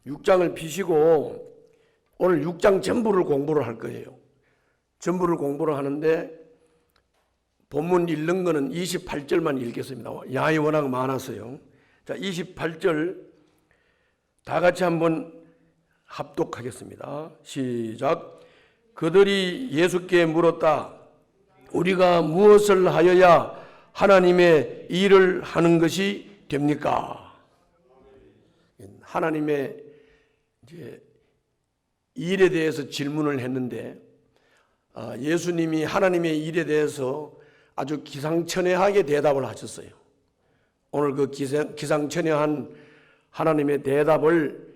6장을 피시고 오늘 6장 전부를 공부를 할 거예요. 전부를 공부를 하는데 본문 읽는 거는 28절만 읽겠습니다. 양이 워낙 많아서요. 자, 28절 다 같이 한번 합독하겠습니다. 시작. 그들이 예수께 물었다. 우리가 무엇을 하여야 하나님의 일을 하는 것이 됩니까? 하나님의 이제 일에 대해서 질문을 했는데 예수님이 하나님의 일에 대해서 아주 기상천외하게 대답을 하셨어요. 오늘 그 기상천외한 하나님의 대답을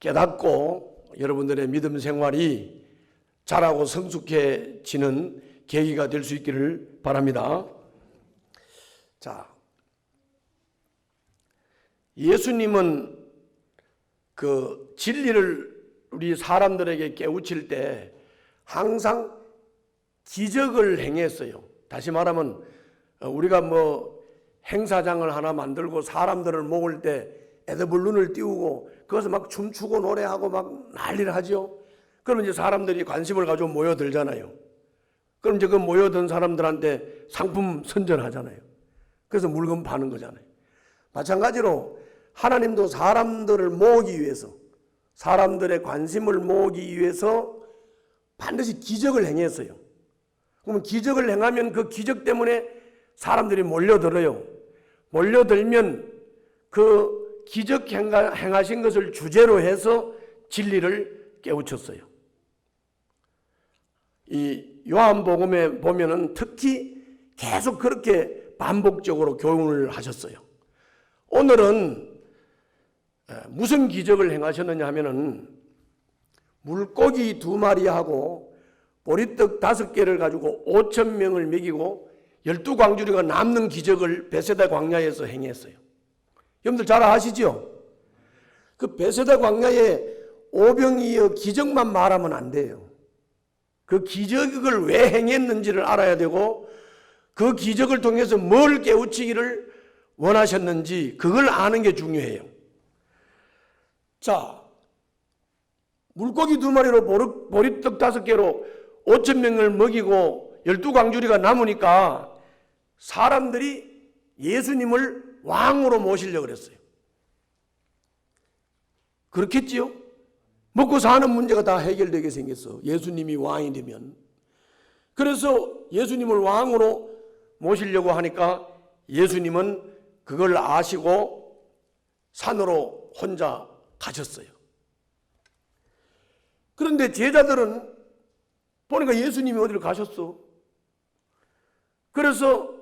깨닫고 여러분들의 믿음 생활이 자라고 성숙해지는 계기가 될 수 있기를 바랍니다. 자, 예수님은 그 진리를 우리 사람들에게 깨우칠 때 항상 기적을 행했어요. 다시 말하면 우리가 뭐 행사장을 하나 만들고 사람들을 모을 때 에드벌룬을 띄우고 거기서 막 춤추고 노래하고 막 난리를 하죠. 그러면 이제 사람들이 관심을 가지고 모여들잖아요. 그럼 이제 그 모여든 사람들한테 상품 선전하잖아요. 그래서 물건 파는 거잖아요. 마찬가지로 하나님도 사람들을 모으기 위해서, 사람들의 관심을 모으기 위해서 반드시 기적을 행했어요. 그러면 기적을 행하면 그 기적 때문에 사람들이 몰려들어요. 몰려들면 그 기적 행하신 것을 주제로 해서 진리를 깨우쳤어요. 이 요한복음에 보면은 특히 계속 그렇게 반복적으로 교훈을 하셨어요. 오늘은 무슨 기적을 행하셨느냐 하면은 물고기 2마리하고 보리떡 5개를 가지고 5,000명을 먹이고 12광주리가 남는 기적을 베세다 광야에서 행했어요. 여러분들 잘 아시죠? 그 베세다 광야에 오병이어 기적만 말하면 안 돼요. 그 기적을 왜 행했는지를 알아야 되고 그 기적을 통해서 뭘 깨우치기를 원하셨는지 그걸 아는 게 중요해요. 자, 물고기 2마리로 보리떡 5개로 5,000명을 먹이고 12광주리가 남으니까 사람들이 예수님을 왕으로 모시려고 그랬어요. 그렇겠지요? 먹고 사는 문제가 다 해결되게 생겼어. 예수님이 왕이 되면. 그래서 예수님을 왕으로 모시려고 하니까 예수님은 그걸 아시고 산으로 혼자 가셨어요. 그런데 제자들은 보니까 예수님이 어디를 가셨어. 그래서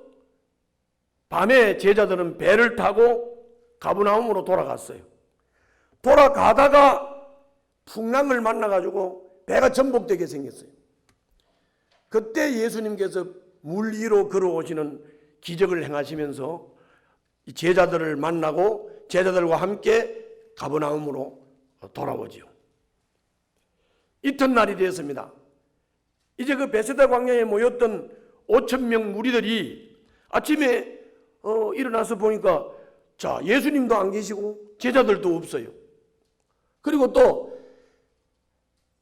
밤에 제자들은 배를 타고 가버나움으로 돌아갔어요. 돌아가다가 풍랑을 만나가지고 배가 전복되게 생겼어요. 그때 예수님께서 물 위로 걸어오시는 기적을 행하시면서 제자들을 만나고 제자들과 함께 가버나움으로 돌아오지요. 이튿날이 되었습니다. 이제 그 베세다 광야에 모였던 5,000명 무리들이 아침에 일어나서 보니까 자, 예수님도 안 계시고 제자들도 없어요. 그리고 또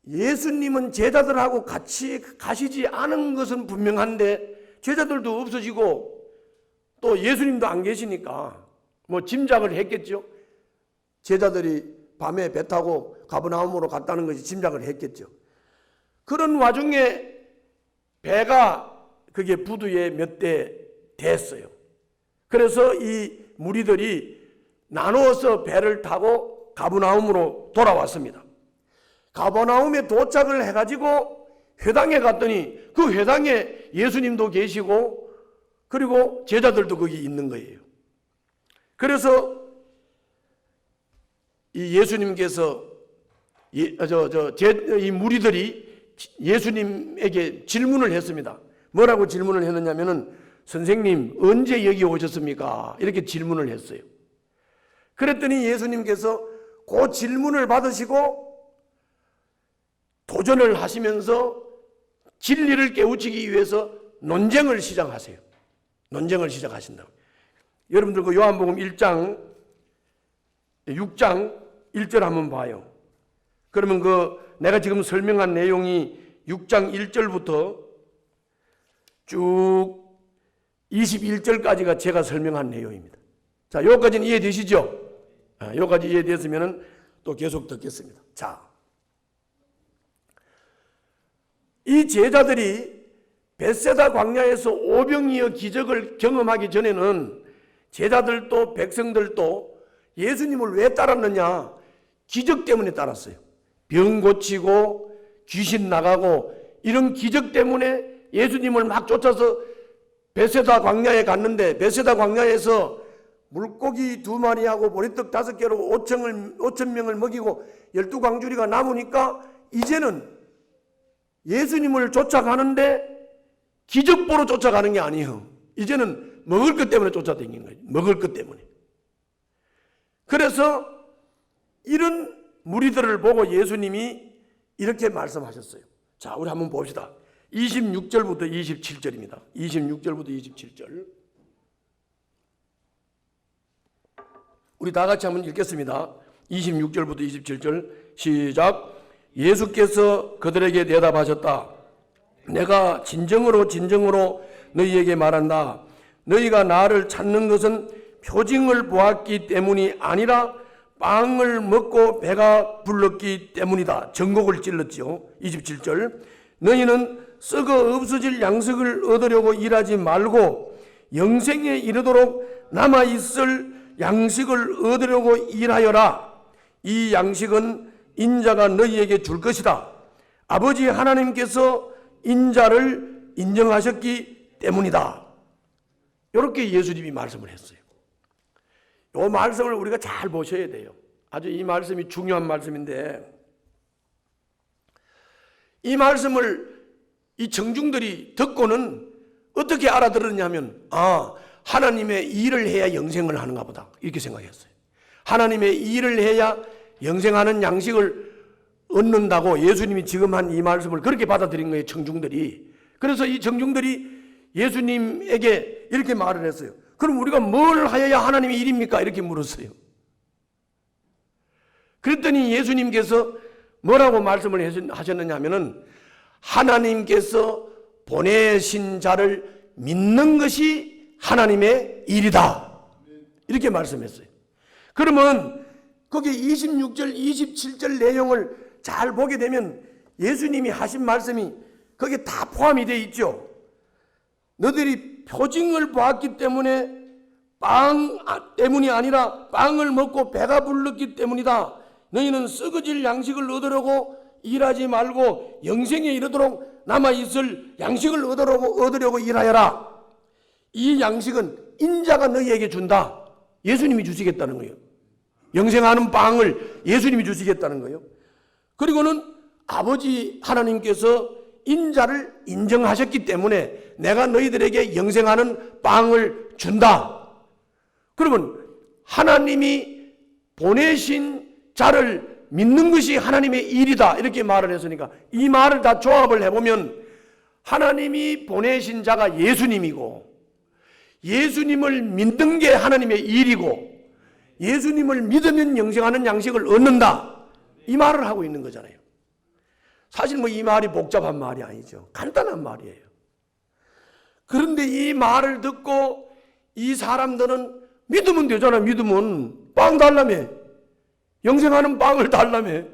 예수님은 제자들하고 같이 가시지 않은 것은 분명한데 제자들도 없어지고 또 예수님도 안 계시니까 뭐 짐작을 했겠죠. 제자들이 밤에 배 타고 가버나움으로 갔다는 것이 짐작을 했겠죠. 그런 와중에 배가 그게 부두에 몇 대 됐어요. 그래서 이 무리들이 나누어서 배를 타고 가버나움으로 돌아왔습니다. 가버나움에 도착을 해가지고 회당에 갔더니 그 회당에 예수님도 계시고 그리고 제자들도 거기 있는 거예요. 그래서 이 예수님께서 이 무리들이 예수님에게 질문을 했습니다. 뭐라고 질문을 했느냐면은 선생님 언제 여기 오셨습니까? 이렇게 질문을 했어요. 그랬더니 예수님께서 그 질문을 받으시고 도전을 하시면서 진리를 깨우치기 위해서 논쟁을 시작하세요. 논쟁을 시작하신다고. 여러분들 그 요한복음 1장 6장 1절 한번 봐요. 그러면 내가 지금 설명한 내용이 6장 1절부터 쭉 21절까지가 제가 설명한 내용입니다. 자, 여기까지는 이해되시죠? 여기까지 이해됐으면 또 계속 듣겠습니다. 자, 이 제자들이 벳세다 광야에서 오병이어 기적을 경험하기 전에는 제자들도 백성들도 예수님을 왜 따랐느냐? 기적 때문에 따랐어요. 병 고치고 귀신 나가고 이런 기적 때문에 예수님을 막 쫓아서 벳세다 광야에 갔는데, 벳세다 광야에서 물고기 2마리하고 보리떡 5개로 5천 명을 먹이고 12광주리가 남으니까 이제는 예수님을 쫓아가는데 기적 보러 쫓아가는 게 아니에요. 이제는 먹을 것 때문에 쫓아다니는 거예요. 먹을 것 때문에. 그래서 이런 무리들을 보고 예수님이 이렇게 말씀하셨어요. 자, 우리 한번 봅시다. 26절부터 27절입니다. 26절부터 27절. 우리 다 같이 한번 읽겠습니다. 26절부터 27절 시작. 예수께서 그들에게 대답하셨다. 내가 진정으로 너희에게 말한다. 너희가 나를 찾는 것은 표징을 보았기 때문이 아니라 빵을 먹고 배가 불렀기 때문이다. 전곡을 찔렀지요. 27절. 너희는 썩어 없어질 양식을 얻으려고 일하지 말고 영생에 이르도록 남아있을 양식을 얻으려고 일하여라. 이 양식은 인자가 너희에게 줄 것이다. 아버지 하나님께서 인자를 인정하셨기 때문이다. 이렇게 예수님이 말씀을 했어요. 이 말씀을 우리가 잘 보셔야 돼요. 아주 이 말씀이 중요한 말씀인데, 이 말씀을 이 청중들이 듣고는 어떻게 알아들었냐면, 하나님의 일을 해야 영생을 하는가 보다, 이렇게 생각했어요. 하나님의 일을 해야 영생하는 양식을 얻는다고 예수님이 지금 한 이 말씀을 그렇게 받아들인 거예요, 청중들이. 그래서 이 청중들이 예수님에게 이렇게 말을 했어요. 그럼 우리가 뭘 하여야 하나님의 일입니까? 이렇게 물었어요. 그랬더니 예수님께서 뭐라고 말씀을 하셨느냐 하면은, 하나님께서 보내신 자를 믿는 것이 하나님의 일이다, 이렇게 말씀했어요. 그러면 거기 26절 27절 내용을 잘 보게 되면 예수님이 하신 말씀이 거기에 다 포함이 되어 있죠. 너희들이 표징을 보았기 때문에 빵 때문이 아니라 빵을 먹고 배가 불렀기 때문이다. 너희는 썩어질 양식을 얻으려고 일하지 말고 영생에 이르도록 남아있을 양식을 얻으려고 일하여라. 이 양식은 인자가 너희에게 준다. 예수님이 주시겠다는 거예요. 영생하는 빵을 예수님이 주시겠다는 거예요. 그리고는 아버지 하나님께서 인자를 인정하셨기 때문에 내가 너희들에게 영생하는 빵을 준다. 그러면 하나님이 보내신 자를 믿는 것이 하나님의 일이다, 이렇게 말을 했으니까 이 말을 다 조합을 해보면 하나님이 보내신 자가 예수님이고, 예수님을 믿는 게 하나님의 일이고, 예수님을 믿으면 영생하는 양식을 얻는다, 이 말을 하고 있는 거잖아요. 사실 이 말이 복잡한 말이 아니죠. 간단한 말이에요. 그런데 이 말을 듣고 이 사람들은 믿으면 되잖아. 믿으면 빵 달라며, 영생하는 빵을 달라며.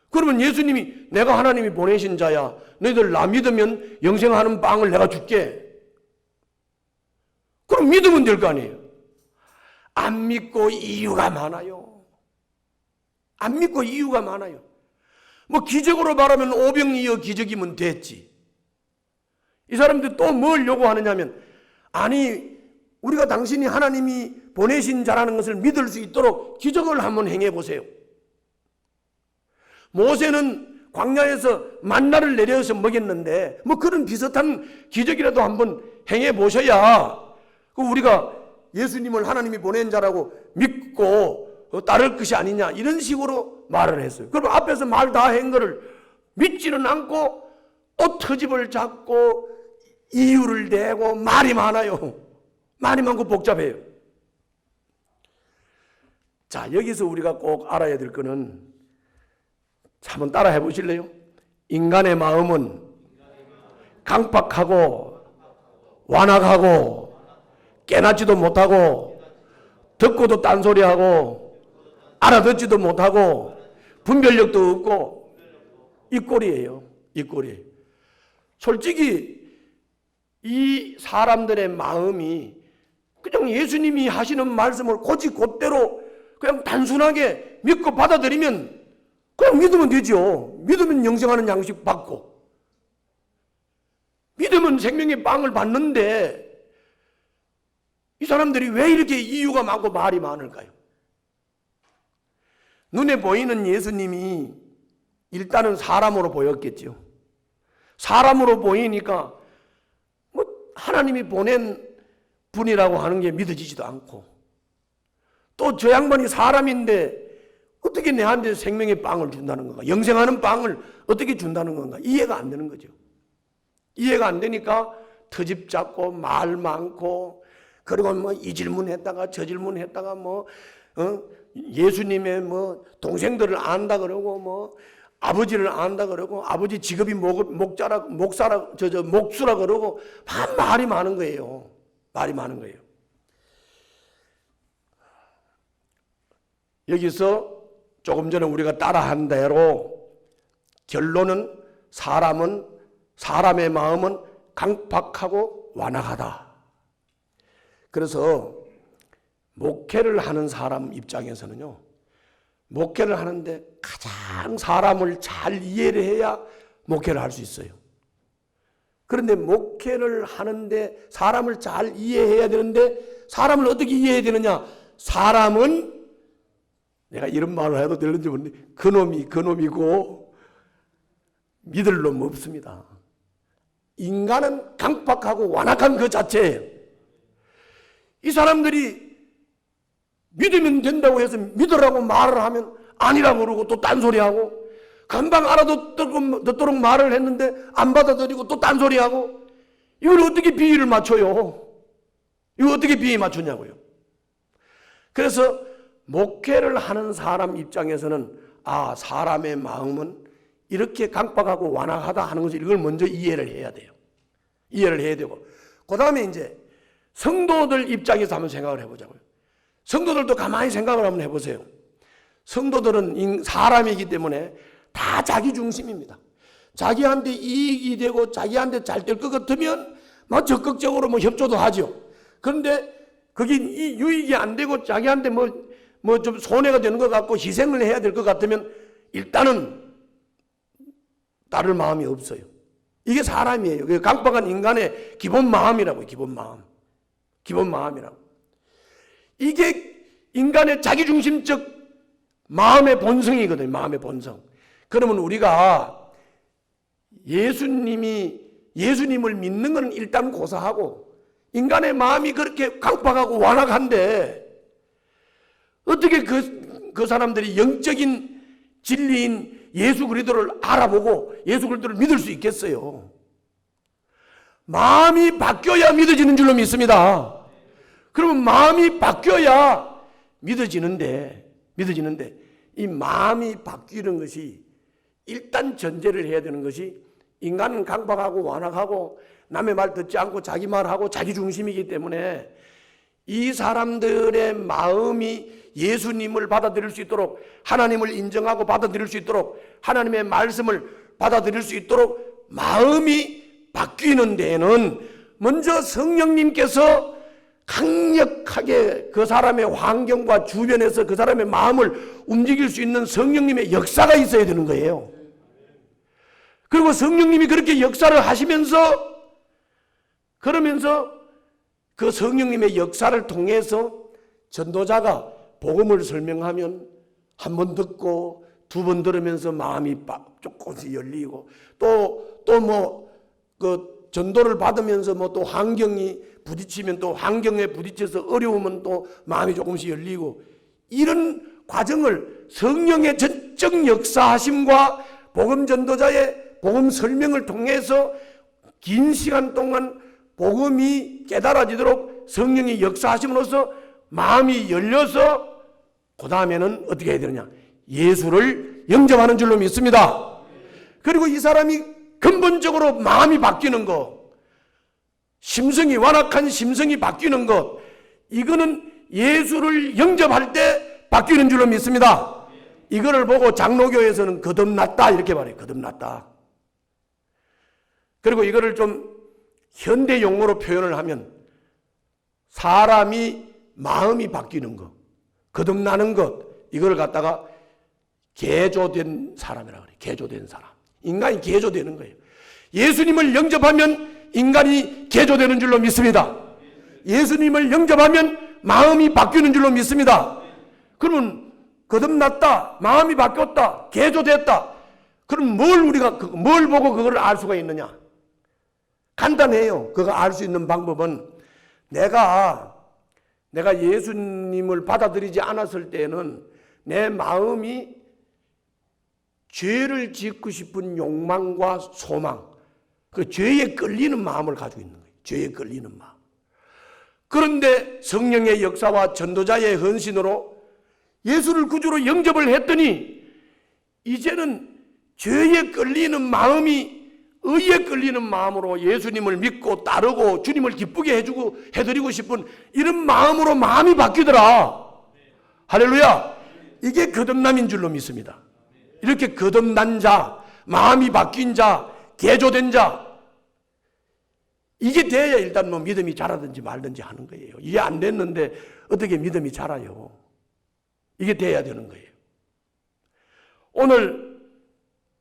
그러면 예수님이 내가 하나님이 보내신 자야, 너희들 나 믿으면 영생하는 빵을 내가 줄게. 그럼 믿으면 될 거 아니에요. 안 믿고 이유가 많아요. 안 믿고 이유가 많아요. 기적으로 말하면 오병이어 기적이면 됐지. 이 사람들이 또 뭘 요구하느냐 하면, 아니 우리가 당신이 하나님이 보내신 자라는 것을 믿을 수 있도록 기적을 한번 행해 보세요. 모세는 광야에서 만나를 내려서 먹였는데 그런 비슷한 기적이라도 한번 행해 보셔야 우리가 예수님을 하나님이 보낸 자라고 믿고 따를 것이 아니냐, 이런 식으로 말을 했어요. 그럼 앞에서 말 다 한 거를 믿지는 않고 또 터집을 잡고 이유를 대고 말이 많아요. 말이 많고 복잡해요. 자, 여기서 우리가 꼭 알아야 될 거는, 한번 따라 해보실래요? 인간의 마음은 강박하고 완악하고 깨닫지도 못하고 듣고도 딴소리하고 알아듣지도 못하고 분별력도 없고 이 꼴이에요. 이 꼴이에요. 솔직히 이 사람들의 마음이 그냥 예수님이 하시는 말씀을 곧대로 그냥 단순하게 믿고 받아들이면 그냥 믿으면 되죠. 믿으면 영생하는 양식 받고 믿으면 생명의 빵을 받는데 이 사람들이 왜 이렇게 이유가 많고 말이 많을까요? 눈에 보이는 예수님이 일단은 사람으로 보였겠죠. 사람으로 보이니까 뭐 하나님이 보낸 분이라고 하는 게 믿어지지도 않고, 또 저 양반이 사람인데 어떻게 내한테 생명의 빵을 준다는 건가? 영생하는 빵을 어떻게 준다는 건가? 이해가 안 되는 거죠. 이해가 안 되니까 터집 잡고 말 많고, 그리고 뭐 이 질문 했다가 저 질문 했다가 예수님의 동생들을 안다 그러고 아버지를 안다 그러고 아버지 직업이 목수라 그러고 말이 많은 거예요. 말이 많은 거예요. 여기서 조금 전에 우리가 따라한 대로 결론은 사람의 마음은 강박하고 완악하다. 그래서 목회를 하는 사람 입장에서는요, 목회를 하는데 가장 사람을 잘 이해를 해야 목회를 할 수 있어요. 그런데 목회를 하는데 사람을 잘 이해해야 되는데 사람을 어떻게 이해해야 되느냐? 사람은 내가 이런 말을 해도 되는지 모르는데 그놈이고 믿을 놈 없습니다. 인간은 강박하고 완악한 그 자체예요. 이 사람들이 믿으면 된다고 해서 믿으라고 말을 하면 아니라고 그러고 또 딴소리하고, 금방 알아듣도록 말을 했는데 안 받아들이고 또 딴소리하고, 이걸 어떻게 비위를 맞춰요? 이거 어떻게 비위 맞추냐고요? 그래서 목회를 하는 사람 입장에서는 사람의 마음은 이렇게 강박하고 완악하다 하는 것을 이걸 먼저 이해를 해야 돼요. 이해를 해야 되고, 그 다음에 이제 성도들 입장에서 한번 생각을 해보자고요. 성도들도 가만히 생각을 한번 해보세요. 성도들은 사람이기 때문에 다 자기 중심입니다. 자기한테 이익이 되고 자기한테 잘 될 것 같으면 적극적으로 협조도 하죠. 그런데 그게 유익이 안 되고 자기한테 좀 손해가 되는 것 같고 희생을 해야 될 것 같으면 일단은 따를 마음이 없어요. 이게 사람이에요. 강박한 인간의 기본 마음이라고요. 기본 마음이라고. 이게 인간의 자기중심적 마음의 본성이거든요. 마음의 본성. 그러면 우리가 예수님을 믿는 것은 일단 고사하고, 인간의 마음이 그렇게 강박하고 완악한데 어떻게 그 사람들이 영적인 진리인 예수 그리스도를 알아보고 예수 그리스도를 믿을 수 있겠어요? 마음이 바뀌어야 믿어지는 줄로 믿습니다. 그러면 마음이 바뀌어야 믿어지는데 이 마음이 바뀌는 것이 일단 전제를 해야 되는 것이, 인간은 강박하고 완악하고 남의 말 듣지 않고 자기 말하고 자기 중심이기 때문에 이 사람들의 마음이 예수님을 받아들일 수 있도록, 하나님을 인정하고 받아들일 수 있도록, 하나님의 말씀을 받아들일 수 있도록 마음이 바뀌는 데에는 먼저 성령님께서 강력하게 그 사람의 환경과 주변에서 그 사람의 마음을 움직일 수 있는 성령님의 역사가 있어야 되는 거예요. 그리고 성령님이 그렇게 역사를 하시면서, 그러면서 그 성령님의 역사를 통해서 전도자가 복음을 설명하면 한 번 듣고 두 번 들으면서 마음이 조금씩 열리고, 그 전도를 받으면서 또 환경이 부딪히면 또 환경에 부딪혀서 어려우면 또 마음이 조금씩 열리고, 이런 과정을 성령의 전적 역사하심과 복음 전도자의 복음 설명을 통해서 긴 시간 동안 복음이 깨달아지도록 성령이 역사하심으로써 마음이 열려서 그 다음에는 어떻게 해야 되느냐? 예수를 영접하는 줄로 믿습니다. 그리고 이 사람이 근본적으로 마음이 바뀌는 것, 심성이, 완악한 심성이 바뀌는 것, 이거는 예수를 영접할 때 바뀌는 줄로 믿습니다. 이거를 보고 장로교에서는 거듭났다 이렇게 말해요. 거듭났다. 그리고 이거를 좀 현대 용어로 표현을 하면 사람이 마음이 바뀌는 것, 거듭나는 것, 이걸 갖다가 개조된 사람이라고 그래요. 개조된 사람. 인간이 개조되는 거예요. 예수님을 영접하면 인간이 개조되는 줄로 믿습니다. 예수님을 영접하면 마음이 바뀌는 줄로 믿습니다. 그러면 거듭났다, 마음이 바뀌었다, 개조됐다. 그럼 뭘 보고 그걸 알 수가 있느냐? 간단해요. 그거 알 수 있는 방법은 내가 예수님을 받아들이지 않았을 때는 내 마음이 죄를 짓고 싶은 욕망과 소망, 그 죄에 끌리는 마음을 가지고 있는 거예요. 죄에 끌리는 마음. 그런데 성령의 역사와 전도자의 헌신으로 예수를 구주로 영접을 했더니 이제는 죄에 끌리는 마음이 의에 끌리는 마음으로 예수님을 믿고 따르고 주님을 기쁘게 해드리고 싶은 이런 마음으로 마음이 바뀌더라. 할렐루야. 이게 거듭남인 줄로 믿습니다. 이렇게 거듭난 자, 마음이 바뀐 자, 개조된 자, 이게 돼야 일단 뭐 믿음이 자라든지 말든지 하는 거예요. 이게 안 됐는데 어떻게 믿음이 자라요? 이게 돼야 되는 거예요. 오늘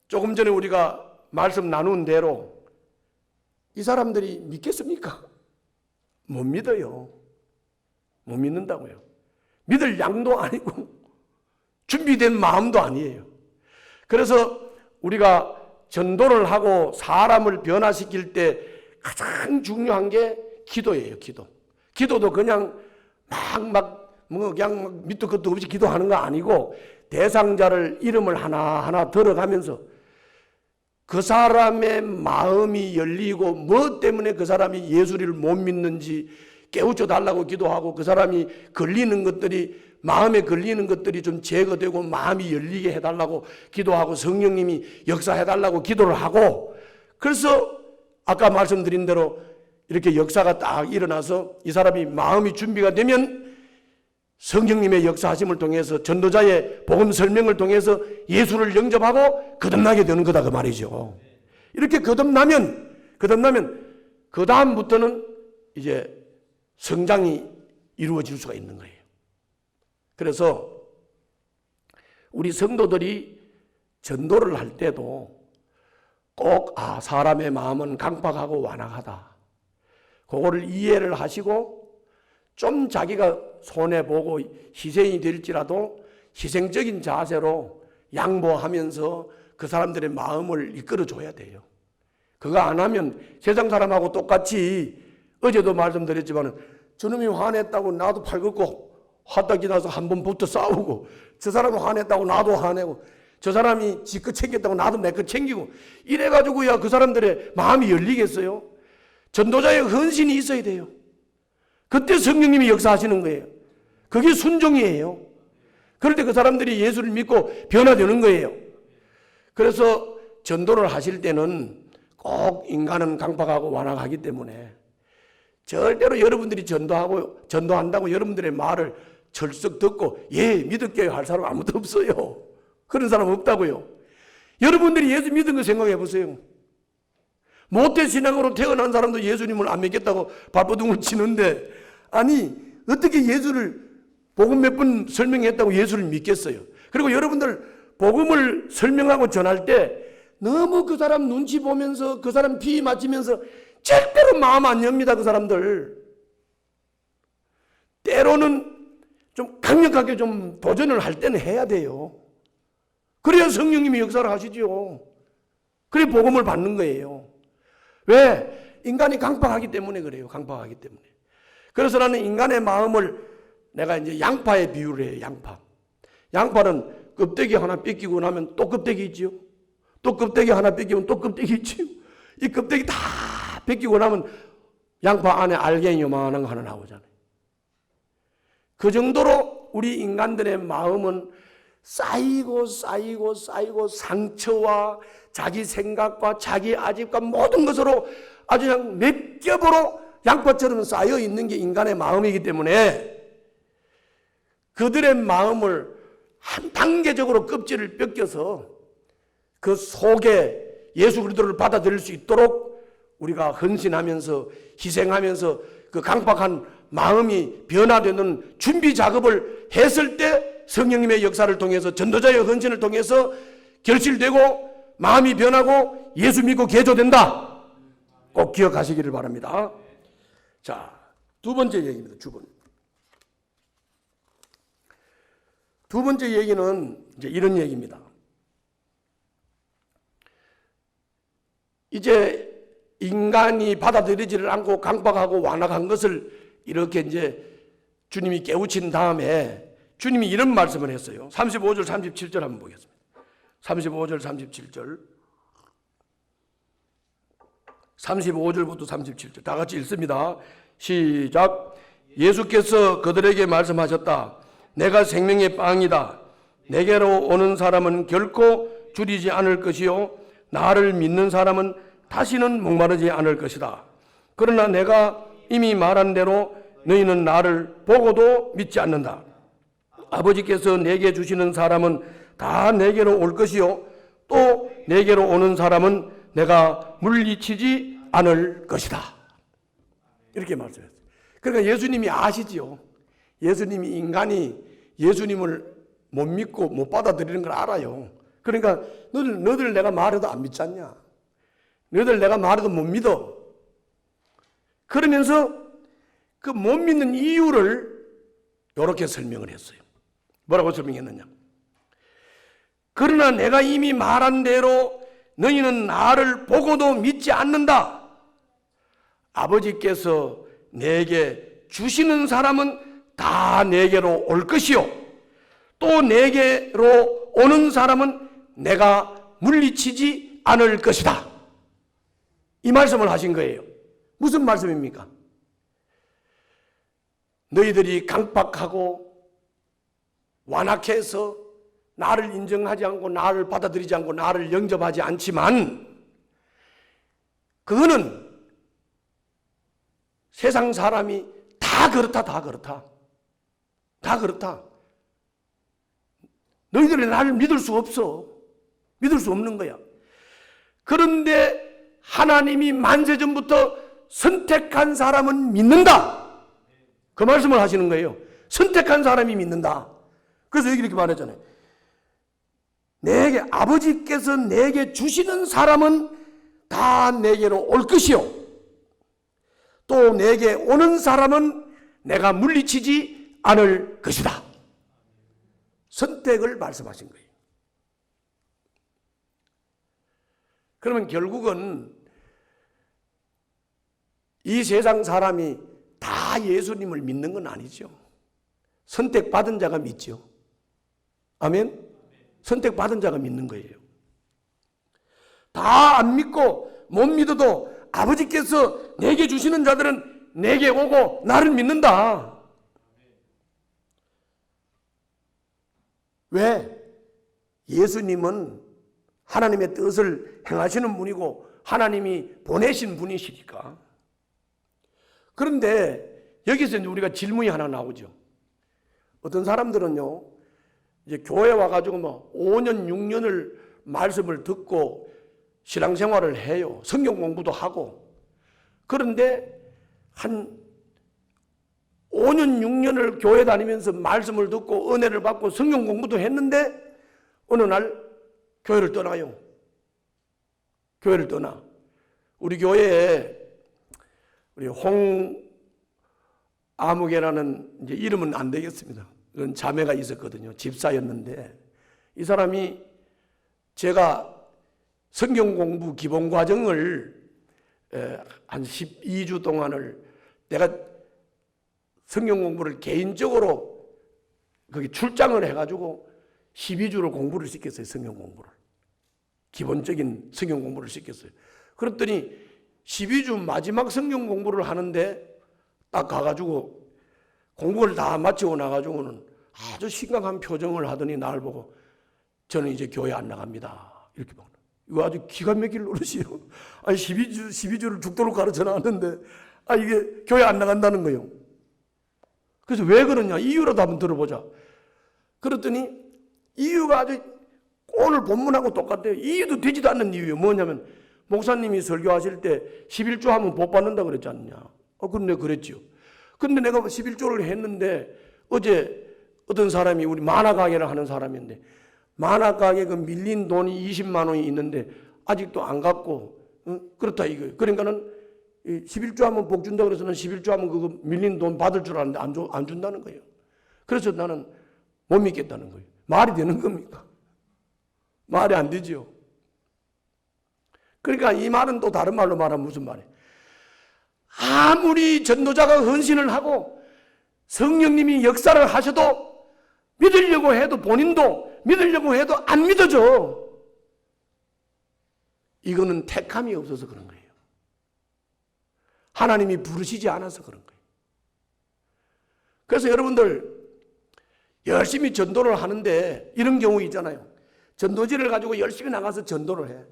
조금 전에 우리가 말씀 나눈 대로 이 사람들이 믿겠습니까? 못 믿어요. 못 믿는다고요. 믿을 양도 아니고 준비된 마음도 아니에요. 그래서 우리가 전도를 하고 사람을 변화시킬 때 가장 중요한 게 기도예요. 기도도 그냥 그냥 밑도 끝도 없이 기도하는 거 아니고 대상자를 이름을 하나하나 들어가면서 그 사람의 마음이 열리고 뭐 때문에 그 사람이 예수를 못 믿는지 깨우쳐 달라고 기도하고 그 사람이 마음에 걸리는 것들이 좀 제거되고 마음이 열리게 해달라고 기도하고 성령님이 역사해달라고 기도를 하고, 그래서 아까 말씀드린 대로 이렇게 역사가 딱 일어나서 이 사람이 마음이 준비가 되면 성령님의 역사하심을 통해서 전도자의 복음 설명을 통해서 예수를 영접하고 거듭나게 되는 거다 그 말이죠. 이렇게 거듭나면 그 다음부터는 이제 성장이 이루어질 수가 있는 거예요. 그래서 우리 성도들이 전도를 할 때도 꼭 사람의 마음은 강팍하고 완악하다, 그거를 이해를 하시고 좀 자기가 손해보고 희생이 될지라도 희생적인 자세로 양보하면서 그 사람들의 마음을 이끌어줘야 돼요. 그거 안 하면 세상 사람하고 똑같이, 어제도 말씀드렸지만 저놈이 화냈다고 나도 팔 걷고 화딱이 나서 한 번 붙어 싸우고, 저 사람이 화냈다고 나도 화내고, 저 사람이 지 거 챙겼다고 나도 내 거 챙기고, 이래가지고야 그 사람들의 마음이 열리겠어요? 전도자의 헌신이 있어야 돼요. 그때 성령님이 역사하시는 거예요. 그게 순종이에요. 그럴 때 그 사람들이 예수를 믿고 변화되는 거예요. 그래서 전도를 하실 때는 꼭 인간은 강팍하고 완악하기 때문에 절대로 여러분들이 전도한다고 여러분들의 말을 철썩 듣고 믿을게요 할 사람 아무도 없어요. 그런 사람 없다고요. 여러분들이 예수 믿은 거 생각해 보세요. 모태 신앙으로 태어난 사람도 예수님을 안 믿겠다고 발버둥을 치는데, 아니 어떻게 예수를 복음 몇 번 설명했다고 예수를 믿겠어요? 그리고 여러분들 복음을 설명하고 전할 때 너무 그 사람 눈치 보면서 그 사람 비 맞추면서 절대로 마음 안 엽니다. 그 사람들 때로는 좀 강력하게 좀 도전을 할 때는 해야 돼요. 그래야 성령님이 역사를 하시죠. 그래 복음을 받는 거예요. 왜? 인간이 강팍하기 때문에 그래요. 강팍하기 때문에. 그래서 나는 인간의 마음을 내가 이제 양파에 비유를 해요. 양파는 껍데기 하나 뺏기고 나면 또 껍데기 있지요. 또 껍데기 하나 뺏기면 또 껍데기 있지요. 이 껍데기 다 뺏기고 나면 양파 안에 알갱이 요만한 거 하나 나오잖아요. 그 정도로 우리 인간들의 마음은 쌓이고 상처와 자기 생각과 자기 아집과 모든 것으로 아주 그냥 몇 겹으로 양파처럼 쌓여 있는 게 인간의 마음이기 때문에 그들의 마음을 한 단계적으로 껍질을 벗겨서 그 속에 예수 그리스도를 받아들일 수 있도록 우리가 헌신하면서 희생하면서 그 강박한 마음이 변화되는 준비 작업을 했을 때 성령님의 역사를 통해서 전도자의 헌신을 통해서 결실되고 마음이 변하고 예수 믿고 개조된다. 꼭 기억하시기를 바랍니다. 자, 두 번째 얘기입니다. 두 번째 얘기는 이제 이런 얘기입니다. 이제 인간이 받아들이지를 않고 강박하고 완악한 것을 이렇게 이제 주님이 깨우친 다음에 주님이 이런 말씀을 했어요. 35절 37절 한번 보겠습니다. 35절 37절 35절부터 37절 다 같이 읽습니다. 시작. 예수께서 그들에게 말씀하셨다. 내가 생명의 빵이다. 내게로 오는 사람은 결코 줄이지 않을 것이요 나를 믿는 사람은 다시는 목마르지 않을 것이다. 그러나 내가 이미 말한 대로 너희는 나를 보고도 믿지 않는다. 아버지께서 내게 주시는 사람은 다 내게로 올 것이요 또 내게로 오는 사람은 내가 물리치지 않을 것이다. 이렇게 말씀했어요. 그러니까 예수님이 아시지요. 예수님이 인간이 예수님을 못 믿고 못 받아들이는 걸 알아요. 그러니까 너들 내가 말해도 안 믿지 않냐? 너희들 내가 말해도 못 믿어. 그러면서 그 못 믿는 이유를 이렇게 설명을 했어요. 뭐라고 설명했느냐? 그러나 내가 이미 말한 대로 너희는 나를 보고도 믿지 않는다. 아버지께서 내게 주시는 사람은 다 내게로 올 것이요 또 내게로 오는 사람은 내가 물리치지 않을 것이다. 이 말씀을 하신 거예요. 무슨 말씀입니까? 너희들이 강박하고 완악해서 나를 인정하지 않고 나를 받아들이지 않고 나를 영접하지 않지만 그거는 세상 사람이 다 그렇다. 너희들이 나를 믿을 수 없어. 믿을 수 없는 거야. 그런데 하나님이 만세전부터 선택한 사람은 믿는다. 그 말씀을 하시는 거예요. 선택한 사람이 믿는다. 그래서 여기 이렇게 말했잖아요. 아버지께서 내게 주시는 사람은 다 내게로 올 것이요 또 내게 오는 사람은 내가 물리치지 않을 것이다. 선택을 말씀하신 거예요. 그러면 결국은 이 세상 사람이 다 예수님을 믿는 건 아니죠. 선택받은 자가 믿죠. 아멘? 선택받은 자가 믿는 거예요. 다 안 믿고 못 믿어도 아버지께서 내게 주시는 자들은 내게 오고 나를 믿는다. 왜? 예수님은 하나님의 뜻을 행하시는 분이고 하나님이 보내신 분이시니까. 그런데 여기서 우리가 질문이 하나 나오죠. 어떤 사람들은요, 이제 교회 와가지고 뭐 5년, 6년을 말씀을 듣고 신앙생활을 해요. 성경 공부도 하고. 그런데 한 5년, 6년을 교회 다니면서 말씀을 듣고 은혜를 받고 성경 공부도 했는데 어느 날 교회를 떠나요. 교회를 떠나. 우리 교회에 우리 홍아무개라는 이제 이름은 안 되겠습니다. 그런 자매가 있었거든요. 집사였는데 이 사람이 제가 성경 공부 기본 과정을 한 12주 동안을 내가 성경 공부를 개인적으로 거기 출장을 해가지고 12주를 공부를 시켰어요. 성경 공부를. 기본적인 성경 공부를 시켰어요. 그랬더니 12주 마지막 성경 공부를 하는데 딱 가가지고 공부를 다 마치고 나가지고는 아주 심각한 표정을 하더니 나를 보고 저는 이제 교회 안 나갑니다. 이렇게 막. 이거 아주 기가 막힐 노릇이에요. 아니 12주를 죽도록 가르쳐 놨는데 이게 교회 안 나간다는 거예요. 그래서 왜 그러냐 이유라도 한번 들어보자. 그랬더니 이유가 아주 오늘 본문하고 똑같아요. 이유도 되지도 않는 이유예요. 뭐냐면 목사님이 설교하실 때 11조 하면 복 받는다 그랬지 않느냐. 그런데 그랬죠. 근데 내가 11조를 했는데 어제 어떤 사람이 우리 만화가게를 하는 사람인데 만화가게 그 밀린 돈이 20만 원이 있는데 아직도 안 갚고 그렇다 이거예요. 그러니까는 11조 하면 복 준다 그래서는 11조 하면 그거 밀린 돈 받을 줄 알았는데 안 준다는 거예요. 그래서 나는 못 믿겠다는 거예요. 말이 되는 겁니까? 말이 안 되죠. 그러니까 이 말은 또 다른 말로 말하면 무슨 말이에요? 아무리 전도자가 헌신을 하고 성령님이 역사를 하셔도 믿으려고 해도 본인도 믿으려고 해도 안 믿어져. 이거는 택함이 없어서 그런 거예요. 하나님이 부르시지 않아서 그런 거예요. 그래서 여러분들 열심히 전도를 하는데 이런 경우 있잖아요. 전도지를 가지고 열심히 나가서 전도를 해.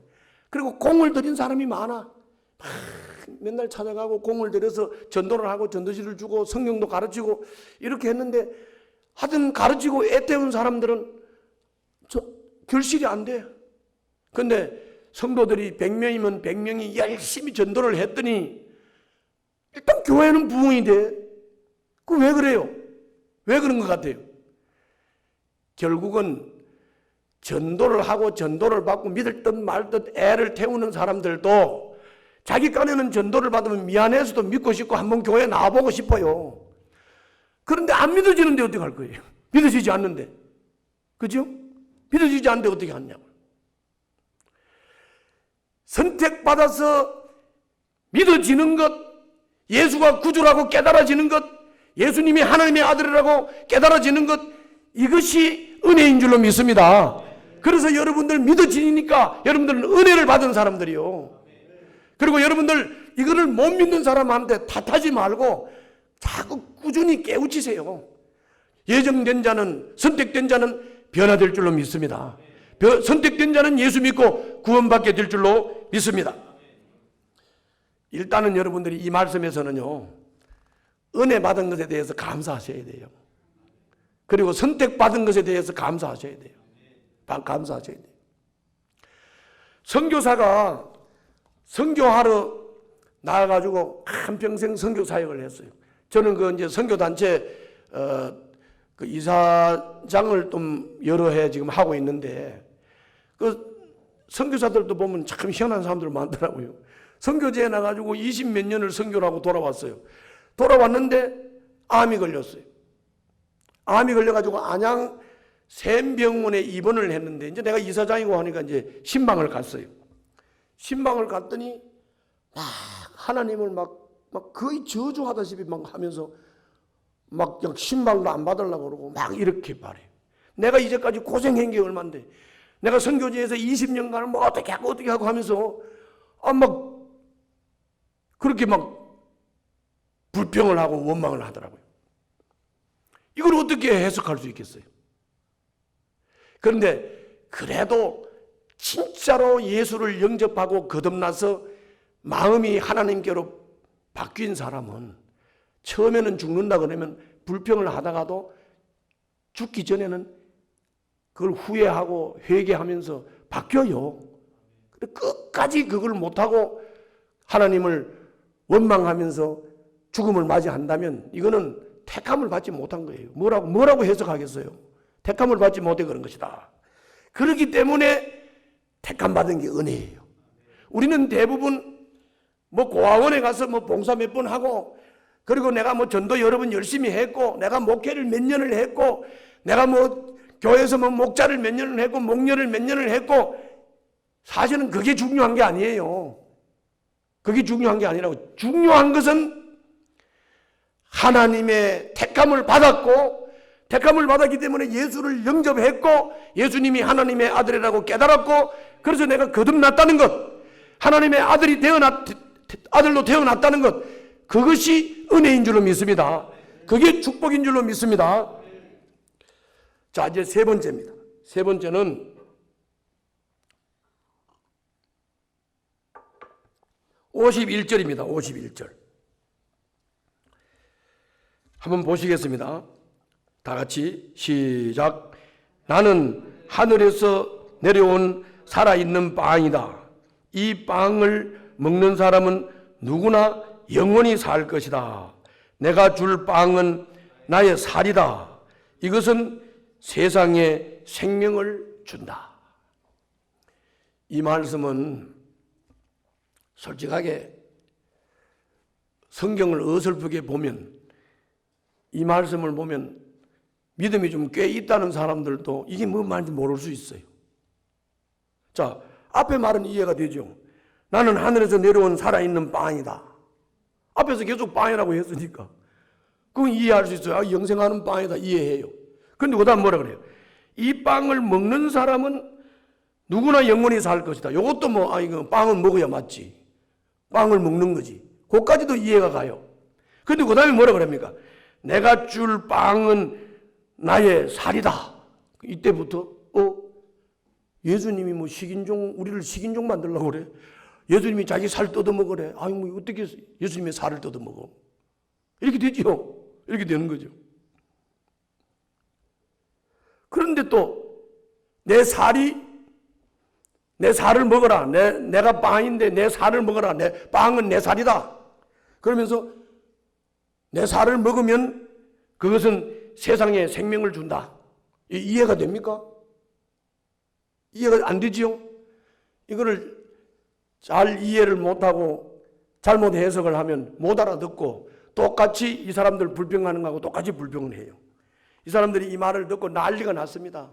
그리고 공을 들인 사람이 많아. 맨날 찾아가고 공을 들여서 전도를 하고 전도지를 주고 성경도 가르치고 이렇게 했는데 하여튼 가르치고 애태운 사람들은 결실이 안 돼. 근데 성도들이 100명이면 100명이 열심히 전도를 했더니 일단 교회는 부흥이 돼. 그 왜 그래요? 왜 그런 것 같아요? 결국은 전도를 하고 전도를 받고 믿을 듯 말 듯 애를 태우는 사람들도 자기 깐에는 전도를 받으면 미안해서도 믿고 싶고 한번 교회에 나와보고 싶어요. 그런데 안 믿어지는데 어떻게 할 거예요? 믿어지지 않는데. 그죠? 믿어지지 않는데 어떻게 하냐고. 선택받아서 믿어지는 것, 예수가 구주라고 깨달아지는 것, 예수님이 하나님의 아들이라고 깨달아지는 것, 이것이 은혜인 줄로 믿습니다. 그래서 여러분들 믿어지니까 여러분들은 은혜를 받은 사람들이요. 그리고 여러분들 이거를 못 믿는 사람한테 탓하지 말고 자꾸 꾸준히 깨우치세요. 예정된 자는, 선택된 자는 변화될 줄로 믿습니다. 선택된 자는 예수 믿고 구원받게 될 줄로 믿습니다. 일단은 여러분들이 이 말씀에서는요, 은혜 받은 것에 대해서 감사하셔야 돼요. 그리고 선택받은 것에 대해서 감사하셔야 돼요. 감사하셔야 돼요. 선교사가 선교하러 나와가지고 한평생 선교 사역을 했어요. 저는 그 이제 선교단체 그 이사장을 좀 여러 해 지금 하고 있는데 그 선교사들도 보면 참 희한한 사람들 많더라고요. 선교제에 나가지고 20몇 년을 선교를 하고 돌아왔어요. 돌아왔는데 암이 걸렸어요. 암이 걸려가지고 안양 샘병원에 입원을 했는데 이제 내가 이사장이고 하니까 이제 신방을 갔어요. 신방을 갔더니 막 하나님을 막 거의 저주하다시피 막 하면서 막 신방도 안 받으려고 그러고 막 이렇게 말해요. 내가 이제까지 고생한 게 얼만데 내가 선교지에서 20년간을 뭐 어떻게 하고 하면서 막 그렇게 막 불평을 하고 원망을 하더라고요. 이걸 어떻게 해석할 수 있겠어요? 그런데 그래도 진짜로 예수를 영접하고 거듭나서 마음이 하나님께로 바뀐 사람은 처음에는 죽는다 그러면 불평을 하다가도 죽기 전에는 그걸 후회하고 회개하면서 바뀌어요. 끝까지 그걸 못하고 하나님을 원망하면서 죽음을 맞이한다면 이거는 택함을 받지 못한 거예요. 뭐라고 해석하겠어요? 택함을 받지 못해 그런 것이다. 그렇기 때문에 택함 받은 게 은혜예요. 우리는 대부분 뭐 고아원에 가서 뭐 봉사 몇 번 하고 그리고 내가 뭐 전도 여러 번 열심히 했고 내가 목회를 몇 년을 했고 내가 뭐 교회에서 뭐 목자를 몇 년을 했고 목녀를 몇 년을 했고 사실은 그게 중요한 게 아니에요. 그게 중요한 게 아니라고. 중요한 것은 하나님의 택함을 받았고 택함을 받았기 때문에 예수를 영접했고 예수님이 하나님의 아들이라고 깨달았고 그래서 내가 거듭났다는 것 하나님의 아들로 태어났다는 것 그것이 은혜인 줄로 믿습니다. 그게 축복인 줄로 믿습니다. 자, 이제 세 번째입니다. 세 번째는 51절입니다. 51절. 한번 보시겠습니다. 다 같이 시작. 나는 하늘에서 내려온 살아있는 빵이다. 이 빵을 먹는 사람은 누구나 영원히 살 것이다. 내가 줄 빵은 나의 살이다. 이것은 세상에 생명을 준다. 이 말씀은 솔직하게 성경을 어설프게 보면, 이 말씀을 보면 믿음이 좀 꽤 있다는 사람들도 이게 뭔 말인지 모를 수 있어요. 자, 앞에 말은 이해가 되죠. 나는 하늘에서 내려온 살아있는 빵이다. 앞에서 계속 빵이라고 했으니까 그건 이해할 수 있어요. 아, 영생하는 빵이다, 이해해요. 그런데 그 다음 뭐라 그래요? 이 빵을 먹는 사람은 누구나 영원히 살 것이다. 이것도 뭐, 이거 빵은 먹어야 맞지. 빵을 먹는 거지. 그것까지도 이해가 가요. 그런데 그 다음에 뭐라 그럽니까? 내가 줄 빵은 나의 살이다. 이때부터 예수님이 뭐 식인종, 우리를 식인종 만들려고 그래. 예수님이 자기 살 뜯어먹으래. 아니 뭐 어떻게 예수님의 살을 뜯어먹어. 이렇게 되죠. 이렇게 되는 거죠. 그런데 또 내 살을 먹어라. 내가 빵인데 내 살을 먹어라. 내 빵은 내 살이다. 그러면서 내 살을 먹으면 그것은 세상에 생명을 준다. 이해가 됩니까? 이해가 안 되지요? 이거를 잘 이해를 못하고 잘못 해석을 하면 못 알아듣고 똑같이 이 사람들 불평하는 거하고 똑같이 불평을 해요. 이 사람들이 이 말을 듣고 난리가 났습니다.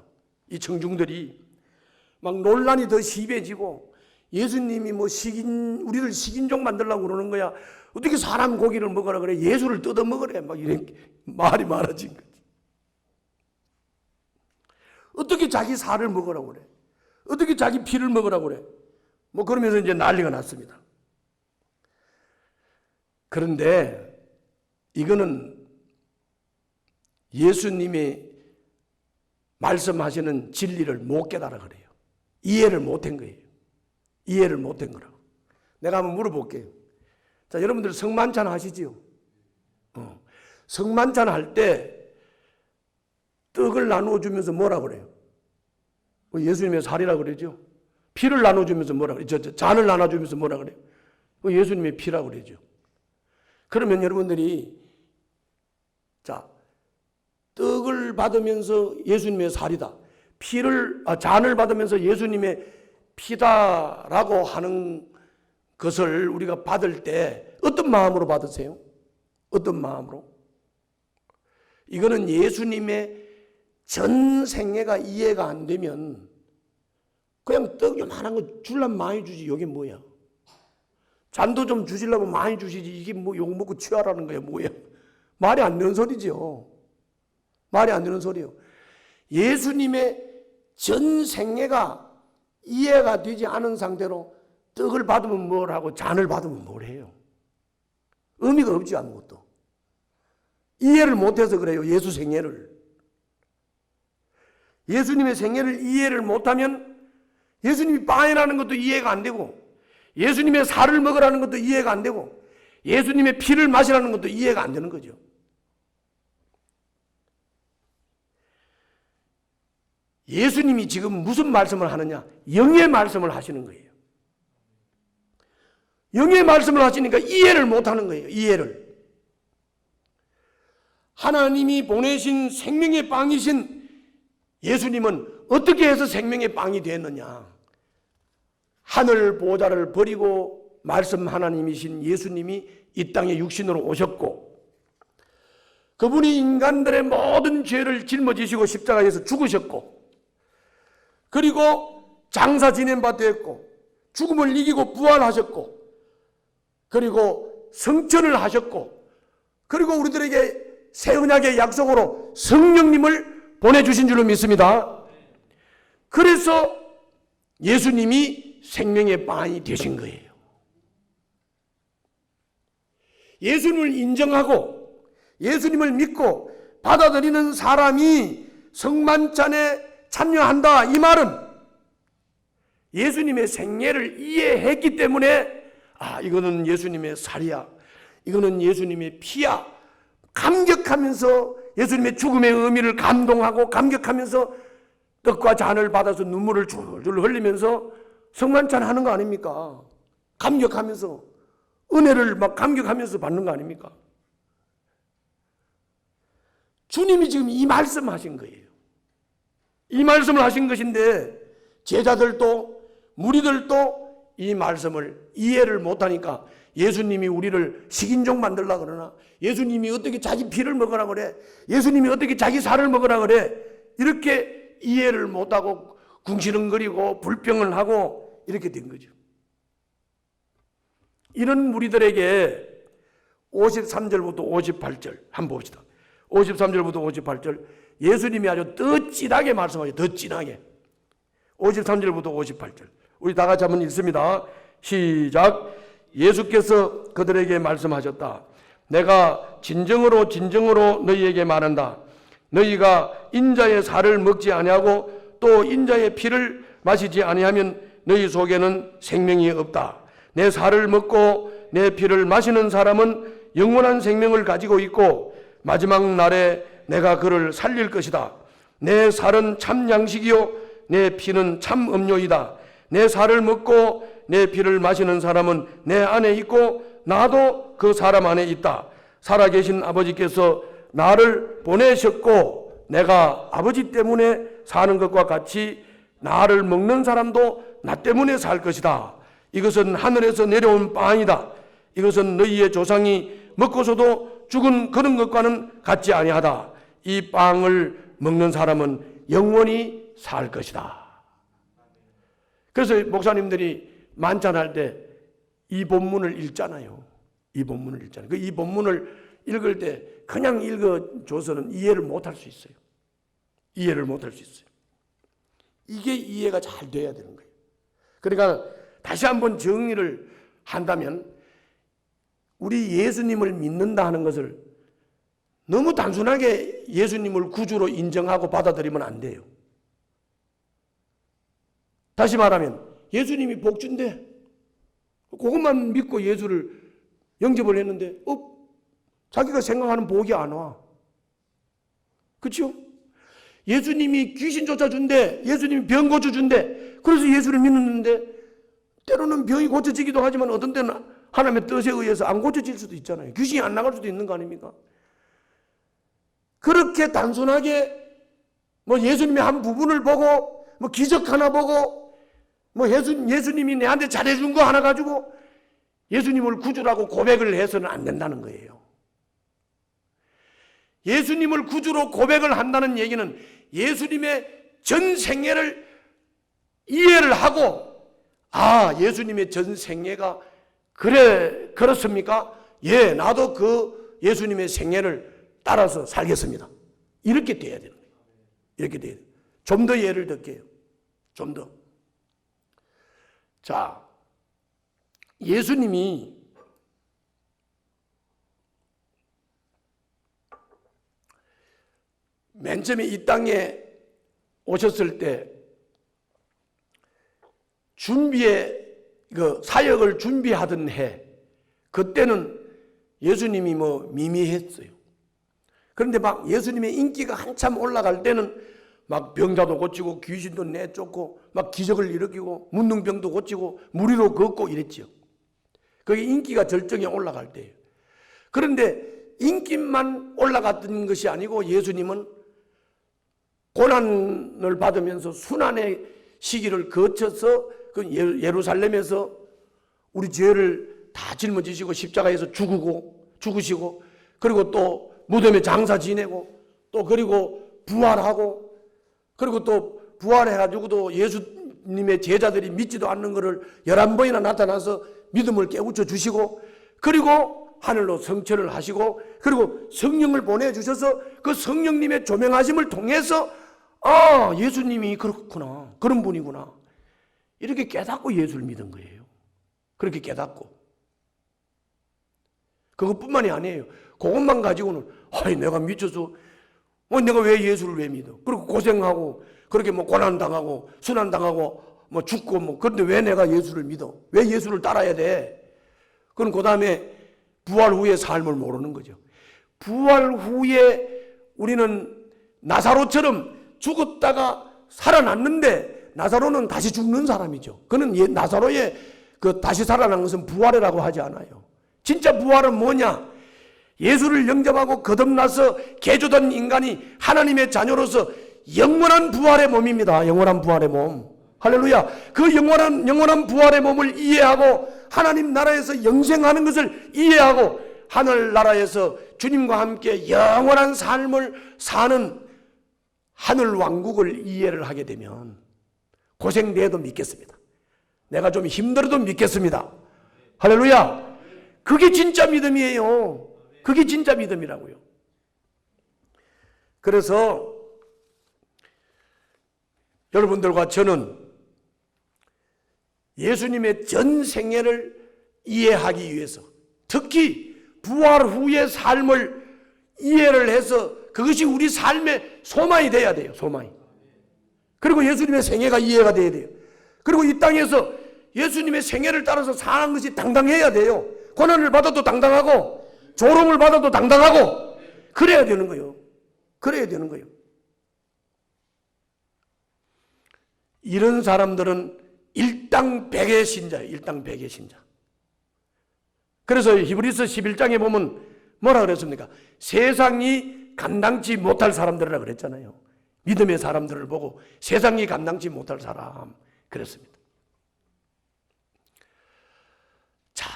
이 청중들이 막 논란이 더 심해지고 예수님이 뭐 우리를 식인종 만들려고 그러는 거야. 어떻게 사람 고기를 먹으라 그래? 예수를 뜯어 먹으래. 막 이런 말이 많아진 거지. 어떻게 자기 살을 먹으라고 그래? 어떻게 자기 피를 먹으라고 그래? 뭐 그러면서 이제 난리가 났습니다. 그런데 이거는 예수님이 말씀하시는 진리를 못 깨달아 그래요. 이해를 못한 거예요. 이해를 못한 거라고. 내가 한번 물어볼게요. 자, 여러분들 성만찬 하시지요? 성만찬 할 때 떡을 나누어주면서 뭐라 그래요? 예수님의 살이라 그러죠. 피를 나눠주면서 뭐라 그래요? 잔을 나눠주면서 뭐라 그래요? 예수님의 피라 그러죠. 그러면 여러분들이 자, 떡을 받으면서 예수님의 살이다. 잔을 받으면서 예수님의 피다라고 하는 것을 우리가 받을 때 어떤 마음으로 받으세요? 어떤 마음으로? 이거는 예수님의 전 생애가 이해가 안 되면 그냥 떡 요만한 거 주려면 많이 주지. 이게 뭐야? 잔도 좀 주시려면 많이 주시지. 이게 뭐 욕 먹고 취하라는 거야 뭐야? 말이 안 되는 소리죠. 말이 안 되는 소리요. 예수님의 전 생애가 이해가 되지 않은 상태로 떡을 받으면 뭘 하고 잔을 받으면 뭘 해요? 의미가 없지 아무것도. 이해를 못해서 그래요. 예수 생애를. 예수님의 생애를 이해를 못하면 예수님이 빵이라는 것도 이해가 안 되고 예수님의 살을 먹으라는 것도 이해가 안 되고 예수님의 피를 마시라는 것도 이해가 안 되는 거죠. 예수님이 지금 무슨 말씀을 하느냐? 영의 말씀을 하시는 거예요. 영의 말씀을 하시니까 이해를 못하는 거예요. 이해를. 하나님이 보내신 생명의 빵이신 예수님은 어떻게 해서 생명의 빵이 되었느냐? 하늘 보좌를 버리고 말씀 하나님이신 예수님이 이 땅에 육신으로 오셨고 그분이 인간들의 모든 죄를 짊어지시고 십자가에서 죽으셨고 그리고 장사 지낸 바 되었고 죽음을 이기고 부활하셨고 그리고 성천을 하셨고 그리고 우리들에게 새 언약의 약속으로 성령님을 보내주신 줄로 믿습니다. 그래서 예수님이 생명의 빵이 되신 거예요. 예수님을 인정하고 예수님을 믿고 받아들이는 사람이 성만찬에 참여한다. 이 말은 예수님의 생애를 이해했기 때문에 이거는 예수님의 살이야, 이거는 예수님의 피야, 감격하면서 예수님의 죽음의 의미를 감동하고 감격하면서 떡과 잔을 받아서 눈물을 줄줄 흘리면서 성만찬 하는 거 아닙니까? 감격하면서 은혜를 막 감격하면서 받는 거 아닙니까? 주님이 지금 이 말씀하신 거예요. 이 말씀을 하신 것인데 제자들도 무리들도 이 말씀을 이해를 못하니까 예수님이 우리를 식인종 만들려고 그러나, 예수님이 어떻게 자기 피를 먹으라 그래, 예수님이 어떻게 자기 살을 먹으라 그래, 이렇게 이해를 못하고 궁시렁거리고 불평을 하고 이렇게 된 거죠. 이런 무리들에게 53절부터 58절 한번 봅시다. 53절부터 58절 예수님이 아주 더 진하게 말씀하죠. 더 진하게. 53절부터 58절 우리 다 같이 한번 읽습니다. 시작. 예수께서 그들에게 말씀하셨다. 내가 진정으로 진정으로 너희에게 말한다. 너희가 인자의 살을 먹지 아니하고 또 인자의 피를 마시지 아니하면 너희 속에는 생명이 없다. 내 살을 먹고 내 피를 마시는 사람은 영원한 생명을 가지고 있고 마지막 날에 내가 그를 살릴 것이다. 내 살은 참 양식이요 내 피는 참 음료이다. 내 살을 먹고 내 피를 마시는 사람은 내 안에 있고 나도 그 사람 안에 있다. 살아계신 아버지께서 나를 보내셨고 내가 아버지 때문에 사는 것과 같이 나를 먹는 사람도 나 때문에 살 것이다. 이것은 하늘에서 내려온 빵이다. 이것은 너희의 조상이 먹고서도 죽은 그런 것과는 같지 아니하다. 이 빵을 먹는 사람은 영원히 살 것이다. 그래서 목사님들이 만찬할 때 이 본문을 읽잖아요. 이 본문을 읽잖아요. 이 본문을 읽을 때 그냥 읽어줘서는 이해를 못할 수 있어요. 이해를 못할 수 있어요. 이게 이해가 잘 돼야 되는 거예요. 그러니까 다시 한번 정리를 한다면 우리 예수님을 믿는다 하는 것을 너무 단순하게 예수님을 구주로 인정하고 받아들이면 안 돼요. 다시 말하면 예수님이 복주인데 그것만 믿고 예수를 영접을 했는데 자기가 생각하는 복이 안 와. 그렇죠? 예수님이 귀신 쫓아준대, 예수님이 병 고쳐준대, 그래서 예수를 믿는데 때로는 병이 고쳐지기도 하지만 어떤 때는 하나님의 뜻에 의해서 안 고쳐질 수도 있잖아요. 귀신이 안 나갈 수도 있는 거 아닙니까? 그렇게 단순하게 예수님의 한 부분을 보고 기적 하나 보고 예수님이 내한테 잘해준 거 하나 가지고 예수님을 구주라고 고백을 해서는 안 된다는 거예요. 예수님을 구주로 고백을 한다는 얘기는 예수님의 전 생애를 이해를 하고 예수님의 전 생애가 그렇습니까? 예, 나도 그 예수님의 생애를 따라서 살겠습니다. 이렇게 돼야 되는 거예요. 이렇게 돼야 돼요. 좀 더 예를 들게요. 좀 더. 자, 예수님이 맨 처음에 이 땅에 오셨을 때 사역을 준비하던 해, 그때는 예수님이 미미했어요. 그런데 막 예수님의 인기가 한참 올라갈 때는 막 병자도 고치고 귀신도 내쫓고 막 기적을 일으키고 문둥병도 고치고 무리로 걷고 이랬죠. 그게 인기가 절정에 올라갈 때예요. 그런데 인기만 올라갔던 것이 아니고 예수님은 고난을 받으면서 순환의 시기를 거쳐서 그 예루살렘에서 우리 죄를 다 짊어지시고 십자가에서 죽으시고 그리고 또 무덤에 장사 지내고 또 그리고 부활하고 그리고 또 부활해가지고도 예수님의 제자들이 믿지도 않는 것을 11번이나 나타나서 믿음을 깨우쳐 주시고 그리고 하늘로 성천을 하시고 그리고 성령을 보내주셔서 그 성령님의 조명하심을 통해서 예수님이 그렇구나, 그런 분이구나, 이렇게 깨닫고 예수를 믿은 거예요. 그렇게 깨닫고. 그것뿐만이 아니에요. 그것만 가지고는 내가 미쳐서 내가 왜 예수를 왜 믿어? 그리고 고생하고 그렇게 뭐 고난당하고 순환당하고 뭐 죽고 뭐 그런데 왜 내가 예수를 믿어? 왜 예수를 따라야 돼? 그럼 그 다음에 부활 후의 삶을 모르는 거죠. 부활 후에 우리는 나사로처럼 죽었다가 살아났는데 나사로는 다시 죽는 사람이죠. 그는 나사로의 그 다시 살아난 것은 부활이라고 하지 않아요. 진짜 부활은 뭐냐? 예수를 영접하고 거듭나서 개조된 인간이 하나님의 자녀로서 영원한 부활의 몸입니다. 영원한 부활의 몸. 할렐루야. 그 영원한 부활의 몸을 이해하고 하나님 나라에서 영생하는 것을 이해하고 하늘나라에서 주님과 함께 영원한 삶을 사는 하늘 왕국을 이해를 하게 되면 고생돼도 믿겠습니다. 내가 좀 힘들어도 믿겠습니다. 할렐루야. 그게 진짜 믿음이에요. 그게 진짜 믿음이라고요. 그래서 여러분들과 저는 예수님의 전 생애를 이해하기 위해서 특히 부활 후의 삶을 이해를 해서 그것이 우리 삶의 소망이 돼야 돼요. 소망이. 그리고 예수님의 생애가 이해가 돼야 돼요. 그리고 이 땅에서 예수님의 생애를 따라서 사는 것이 당당해야 돼요. 고난을 받아도 당당하고 조롱을 받아도 당당하고 그래야 되는 거예요. 그래야 되는 거예요. 이런 사람들은 일당백의 신자예요. 일당백의 신자. 그래서 히브리서 11장에 보면 뭐라 그랬습니까? 세상이 감당치 못할 사람들이라 그랬잖아요. 믿음의 사람들을 보고 세상이 감당치 못할 사람 그랬습니다. 자,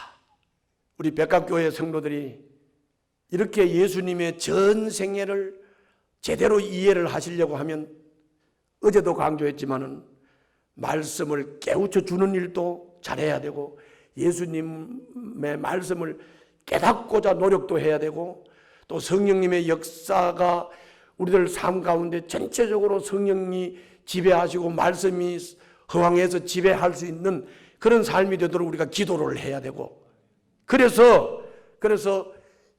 우리 백합교회 성도들이 이렇게 예수님의 전 생애를 제대로 이해를 하시려고 하면 어제도 강조했지만은 말씀을 깨우쳐 주는 일도 잘해야 되고 예수님의 말씀을 깨닫고자 노력도 해야 되고 또 성령님의 역사가 우리들 삶 가운데 전체적으로 성령이 지배하시고 말씀이 허황해서 지배할 수 있는 그런 삶이 되도록 우리가 기도를 해야 되고 그래서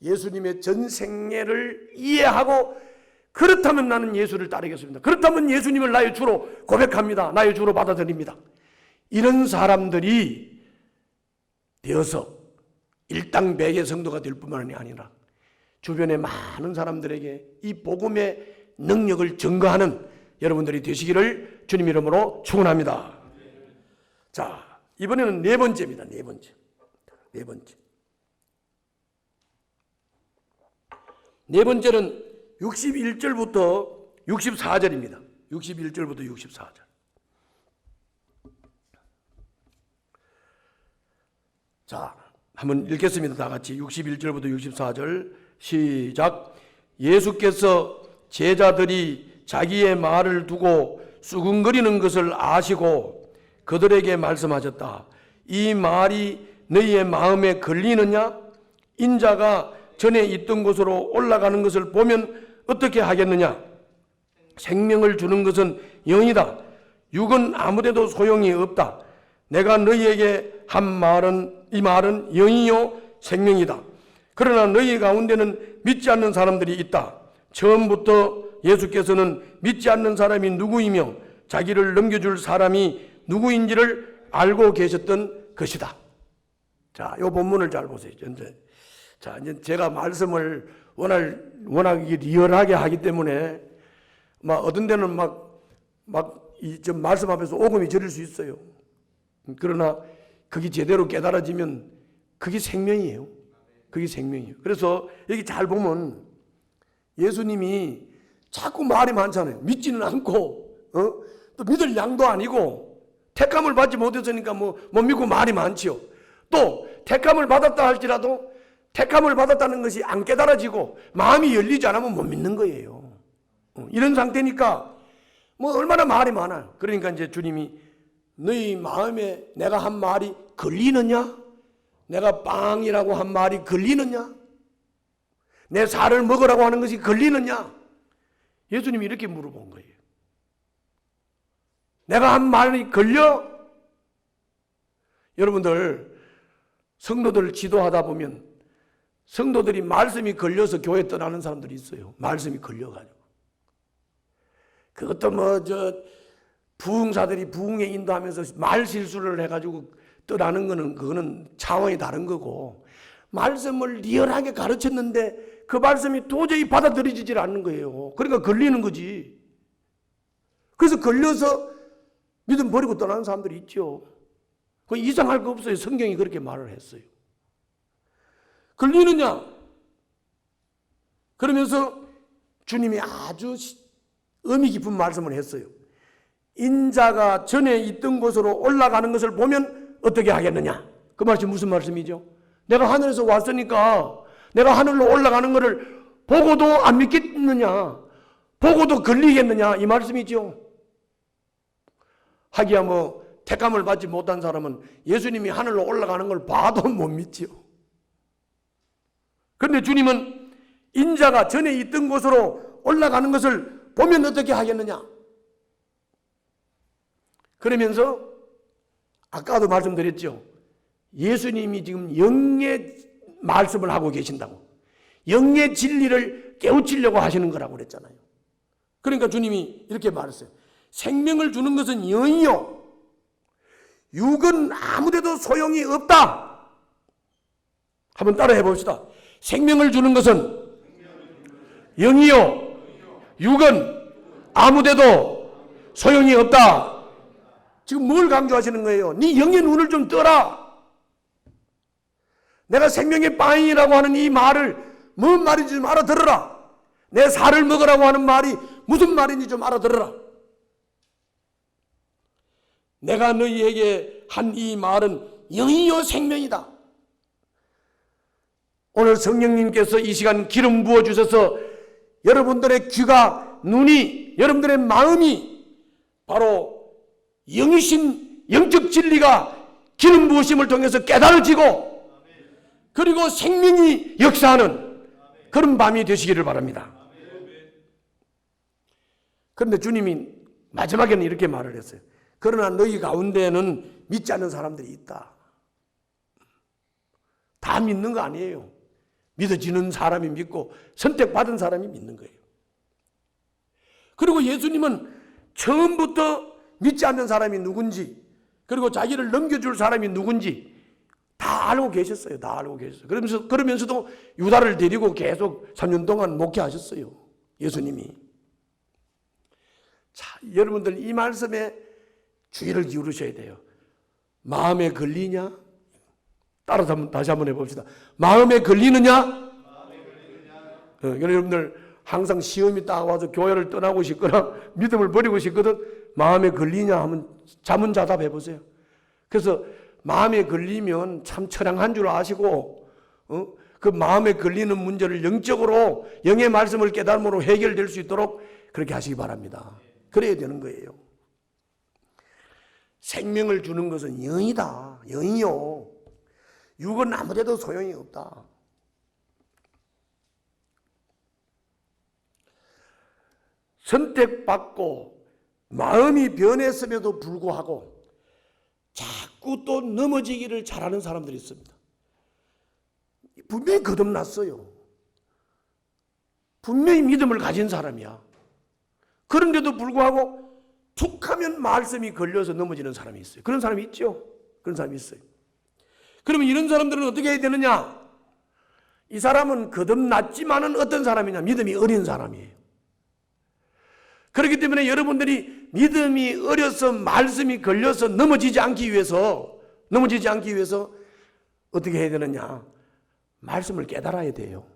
예수님의 전 생애를 이해하고 그렇다면 나는 예수를 따르겠습니다. 그렇다면 예수님을 나의 주로 고백합니다. 나의 주로 받아들입니다. 이런 사람들이 되어서 일당백의 성도가 될 뿐만이 아니라 주변의 많은 사람들에게 이 복음의 능력을 증거하는 여러분들이 되시기를 주님 이름으로 축원합니다. 자, 이번에는 네 번째입니다. 네 번째. 네 번째는 61절부터 64절입니다. 61절부터 64절. 자, 한번 읽겠습니다. 다 같이 61절부터 64절 시작. 예수께서 제자들이 자기의 말을 두고 수군거리는 것을 아시고 그들에게 말씀하셨다. 이 말이 너희의 마음에 걸리느냐? 인자가 전에 있던 곳으로 올라가는 것을 보면 어떻게 하겠느냐? 생명을 주는 것은 영이다. 육은 아무데도 소용이 없다. 내가 너희에게 한 말은 이 말은 영이요 생명이다. 그러나 너희 가운데는 믿지 않는 사람들이 있다. 처음부터 예수께서는 믿지 않는 사람이 누구이며 자기를 넘겨줄 사람이 누구인지를 알고 계셨던 것이다. 자, 이 본문을 잘 보세요. 자, 이제 제가 말씀을 워낙 리얼하게 하기 때문에 막 어떤 데는 이 말씀 앞에서 오금이 저릴 수 있어요. 그러나 그게 제대로 깨달아지면 그게 생명이에요. 그게 생명이에요. 그래서 여기 잘 보면 예수님이 자꾸 말이 많잖아요. 믿지는 않고 또 믿을 양도 아니고 택함을 받지 못했으니까 못 믿고 말이 많지요. 또 택함을 받았다 할지라도 택함을 받았다는 것이 안 깨달아지고 마음이 열리지 않으면 못 믿는 거예요. 이런 상태니까 얼마나 말이 많아요. 그러니까 이제 주님이 너희 마음에 내가 한 말이 걸리느냐? 내가 빵이라고 한 말이 걸리느냐? 내 살을 먹으라고 하는 것이 걸리느냐? 예수님이 이렇게 물어본 거예요. 내가 한 말이 걸려? 여러분들 성도들 지도하다 보면 성도들이 말씀이 걸려서 교회 떠나는 사람들이 있어요. 말씀이 걸려가지고. 그것도 부흥사들이 부흥에 인도하면서 말 실수를 해가지고 떠나는 거는 그거는 차원이 다른 거고, 말씀을 리얼하게 가르쳤는데 그 말씀이 도저히 받아들여지질 않는 거예요. 그러니까 걸리는 거지. 그래서 걸려서 믿음 버리고 떠나는 사람들이 있죠. 그 이상할 거 없어요. 성경이 그렇게 말을 했어요. 걸리느냐? 그러면서 주님이 아주 의미 깊은 말씀을 했어요. 인자가 전에 있던 곳으로 올라가는 것을 보면 어떻게 하겠느냐? 그 말씀이 무슨 말씀이죠? 내가 하늘에서 왔으니까 내가 하늘로 올라가는 것을 보고도 안 믿겠느냐? 보고도 걸리겠느냐? 이 말씀이죠. 하기야 택감을 받지 못한 사람은 예수님이 하늘로 올라가는 걸 봐도 못 믿지요. 그런데 주님은 인자가 전에 있던 곳으로 올라가는 것을 보면 어떻게 하겠느냐? 그러면서 아까도 말씀드렸죠. 예수님이 지금 영의 말씀을 하고 계신다고. 영의 진리를 깨우치려고 하시는 거라고 그랬잖아요. 그러니까 주님이 이렇게 말했어요. 생명을 주는 것은 영이요, 육은 아무데도 소용이 없다. 한번 따라해 봅시다. 생명을 주는 것은 영이요, 육은 아무데도 소용이 없다. 지금 뭘 강조하시는 거예요? 네 영의 눈을 좀 떠라. 내가 생명의 빵이라고 하는 이 말을 뭔 말인지 좀 알아들어라. 내 살을 먹으라고 하는 말이 무슨 말인지 좀 알아들어라. 내가 너희에게 한 이 말은 영이요 생명이다. 오늘 성령님께서 이 시간 기름 부어주셔서 여러분들의 귀가, 눈이, 여러분들의 마음이 바로 영이신 영적 진리가 기름 부으심을 통해서 깨달아지고, 그리고 생명이 역사하는 그런 밤이 되시기를 바랍니다. 그런데 주님이 마지막에는 이렇게 말을 했어요. 그러나 너희 가운데에는 믿지 않는 사람들이 있다. 다 믿는 거 아니에요. 믿어지는 사람이 믿고 선택받은 사람이 믿는 거예요. 그리고 예수님은 처음부터 믿지 않는 사람이 누군지, 그리고 자기를 넘겨줄 사람이 누군지 다 알고 계셨어요. 다 알고 계셨어요. 그러면서도 유다를 데리고 계속 3년 동안 목회하셨어요. 예수님이. 자, 여러분들 이 말씀에 주의를 기울이셔야 돼요. 마음에 걸리냐? 따라서 다시 한번 해봅시다. 마음에 걸리느냐? 여러분들 항상 시험이 딱 와서 교회를 떠나고 싶거나 믿음을 버리고 싶거든. 마음에 걸리냐 하면 자문자답 해보세요. 그래서 마음에 걸리면 참 처량한 줄 아시고, 그 마음에 걸리는 문제를 영적으로 영의 말씀을 깨달음으로 해결될 수 있도록 그렇게 하시기 바랍니다. 그래야 되는 거예요. 생명을 주는 것은 영이다. 영이요. 육은 아무데도 소용이 없다. 선택받고 마음이 변했음에도 불구하고 자꾸 또 넘어지기를 잘하는 사람들이 있습니다. 분명히 거듭났어요. 분명히 믿음을 가진 사람이야. 그런데도 불구하고 툭 하면 말씀이 걸려서 넘어지는 사람이 있어요. 그런 사람이 있죠. 그런 사람이 있어요. 그러면 이런 사람들은 어떻게 해야 되느냐? 이 사람은 거듭났지만은 어떤 사람이냐? 믿음이 어린 사람이에요. 그렇기 때문에 여러분들이 믿음이 어려서 말씀이 걸려서 넘어지지 않기 위해서 어떻게 해야 되느냐? 말씀을 깨달아야 돼요.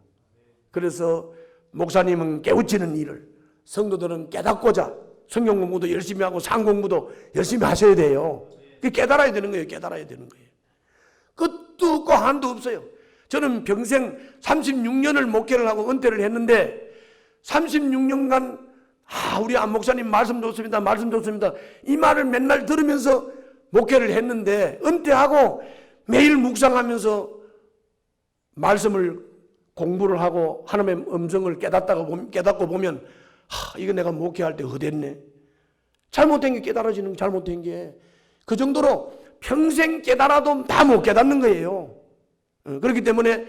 그래서 목사님은 깨우치는 일을, 성도들은 깨닫고자 성경 공부도 열심히 하고 상 공부도 열심히 하셔야 돼요. 깨달아야 되는 거예요. 깨달아야 되는 거예요. 끝도 없고 한도 없어요. 저는 평생 36년을 목회를 하고 은퇴를 했는데 36년간 우리 안 목사님 말씀 좋습니다. 말씀 좋습니다. 이 말을 맨날 들으면서 목회를 했는데 은퇴하고 매일 묵상하면서 말씀을 공부를 하고 하나님의 음성을 깨닫고 보면 이거 내가 목회할 때 헛됐네. 잘못된 게 깨달아지는, 잘못된 게. 그 정도로 평생 깨달아도 다 못 깨닫는 거예요. 그렇기 때문에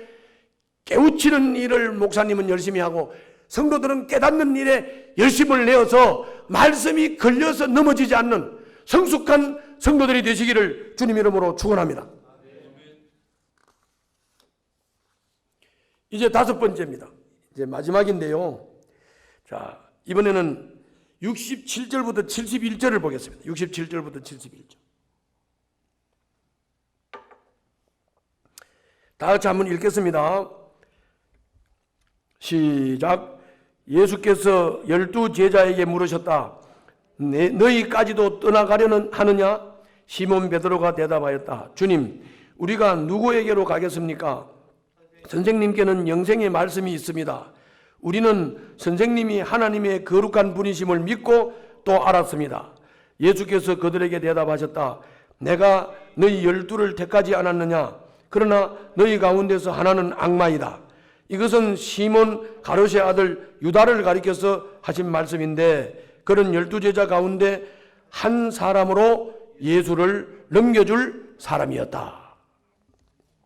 깨우치는 일을 목사님은 열심히 하고 성도들은 깨닫는 일에 열심을 내어서 말씀이 걸려서 넘어지지 않는 성숙한 성도들이 되시기를 주님 이름으로 축원합니다. 이제 5번째입니다. 이제 마지막인데요. 자, 이번에는 67절부터 71절을 보겠습니다. 67절부터 71절. 다 같이 한번 읽겠습니다. 시작. 예수께서 12 제자에게 물으셨다. 너희까지도 떠나가려는 하느냐? 시몬 베드로가 대답하였다. 주님, 우리가 누구에게로 가겠습니까? 선생님께는 영생의 말씀이 있습니다. 우리는 선생님이 하나님의 거룩한 분이심을 믿고 또 알았습니다. 예수께서 그들에게 대답하셨다. 내가 너희 12를 택하지 않았느냐? 그러나 너희 가운데서 하나는 악마이다. 이것은 시몬 가룟의 아들 유다를 가리켜서 하신 말씀인데 그는 12제자 가운데 한 사람으로 예수를 넘겨줄 사람이었다.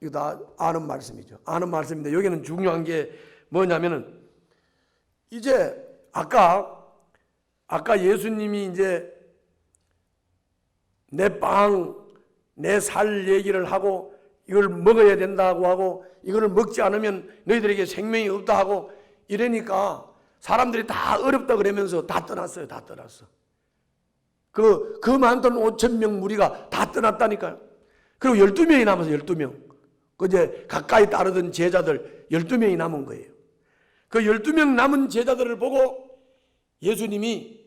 이거 다 아는 말씀이죠. 아는 말씀인데 여기는 중요한 게 뭐냐면은 이제 아까 예수님이 이제 내 빵, 내 살 얘기를 하고 이걸 먹어야 된다고 하고 이거를 먹지 않으면 너희들에게 생명이 없다 하고 이러니까 사람들이 다 어렵다 그러면서 다 떠났어요. 다 떠났어. 그 많던 5,000명 무리가 다 떠났다니까요. 그리고 12명이 남아서 12명. 그제 가까이 따르던 제자들 12명이 남은 거예요. 그 12명 남은 제자들을 보고 예수님이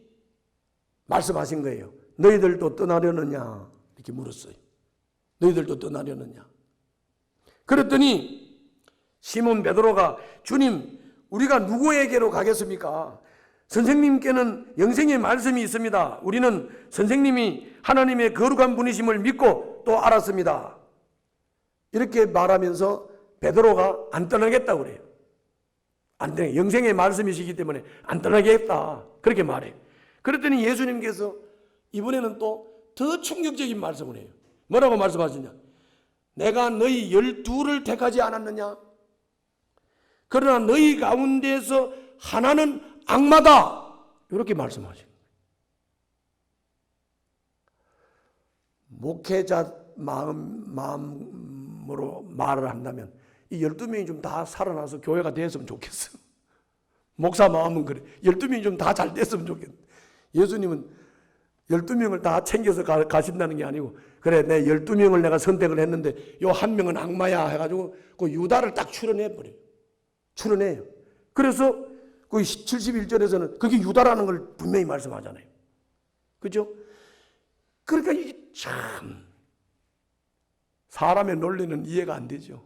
말씀하신 거예요. 너희들도 떠나려느냐? 이렇게 물었어요. 너희들도 떠나려느냐? 그랬더니 시몬 베드로가 주님, 우리가 누구에게로 가겠습니까? 선생님께는 영생의 말씀이 있습니다. 우리는 선생님이 하나님의 거룩한 분이심을 믿고 또 알았습니다. 이렇게 말하면서 베드로가 안 떠나겠다고 그래요. 안 돼. 영생의 말씀이시기 때문에 안 떠나겠다. 그렇게 말해요. 그랬더니 예수님께서 이번에는 또 더 충격적인 말씀을 해요. 뭐라고 말씀하시냐? 내가 너희 12를 택하지 않았느냐? 그러나 너희 가운데서 하나는 악마다. 이렇게 말씀하시는 거예요. 목회자 마음으로 말을 한다면 이 12명이 좀 다 살아나서 교회가 됐으면 좋겠어. 목사 마음은 그래. 12명이 좀 다 잘 됐으면 좋겠어. 예수님은 12명을 다 챙겨서 가신다는 게 아니고 그래 내 12명을 내가 선택을 했는데 요 한 명은 악마야 해가지고 그 유다를 딱 추려내버려요. 추려내요. 그래서 그 71절에서는 그게 유다라는 걸 분명히 말씀하잖아요. 그죠? 그러니까 이게 참 사람의 논리는 이해가 안 되죠.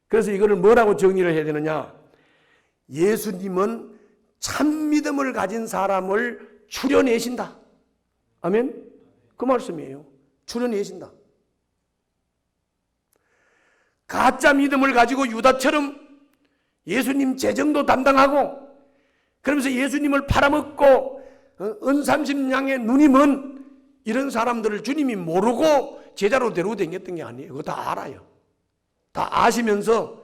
그래서 이거를 뭐라고 정의를 해야 되느냐? 예수님은 참 믿음을 가진 사람을 추려내신다. 아멘? 그 말씀이에요. 추려내신다. 가짜 믿음을 가지고 유다처럼 예수님 재정도 담당하고 그러면서 예수님을 팔아먹고 은삼십냥의 눈이 먼 이런 사람들을 주님이 모르고 제자로 데리고 다녔던 게 아니에요. 그거 다 알아요. 다 아시면서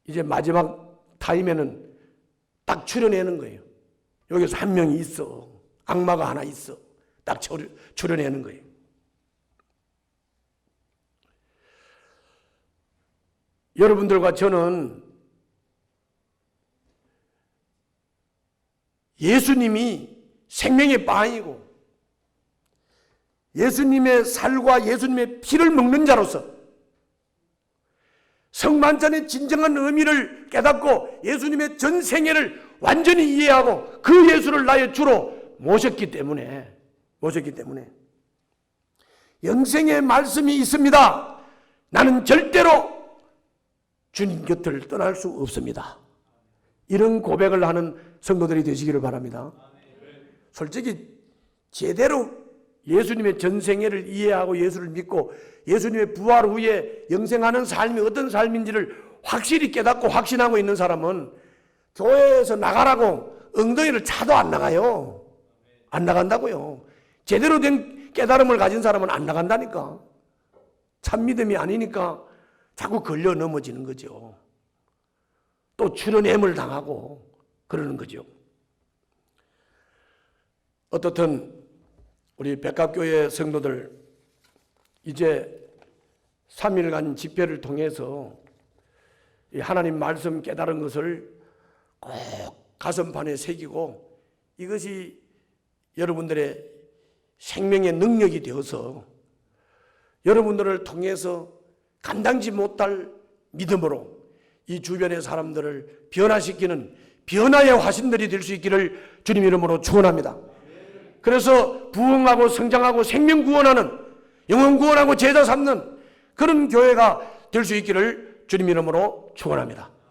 이제 마지막 타임에는 딱 추려내는 거예요. 여기서 한 명이 있어. 악마가 하나 있어. 딱 추려내는 거예요. 여러분들과 저는 예수님이 생명의 빵이고 예수님의 살과 예수님의 피를 먹는 자로서 성만찬의 진정한 의미를 깨닫고 예수님의 전 생애를 완전히 이해하고 그 예수를 나의 주로 모셨기 때문에 영생의 말씀이 있습니다. 나는 절대로 주님 곁을 떠날 수 없습니다. 이런 고백을 하는 성도들이 되시기를 바랍니다. 솔직히 제대로 예수님의 전생애를 이해하고 예수를 믿고 예수님의 부활 후에 영생하는 삶이 어떤 삶인지를 확실히 깨닫고 확신하고 있는 사람은 교회에서 나가라고 엉덩이를 차도 안 나가요. 안 나간다고요. 제대로 된 깨달음을 가진 사람은 안 나간다니까. 참 믿음이 아니니까 자꾸 걸려 넘어지는 거죠. 또 추려냄을 당하고 그러는 거죠. 어떻든 우리 백합교회 성도들 이제 3일간 집회를 통해서 이 하나님 말씀 깨달은 것을 꼭 가슴판에 새기고 이것이 여러분들의 생명의 능력이 되어서 여러분들을 통해서 감당지 못할 믿음으로 이 주변의 사람들을 변화시키는 변화의 화신들이 될 수 있기를 주님 이름으로 축원합니다. 그래서 부흥하고 성장하고 생명 구원하는, 영혼 구원하고 제자 삼는 그런 교회가 될 수 있기를 주님 이름으로 축원합니다.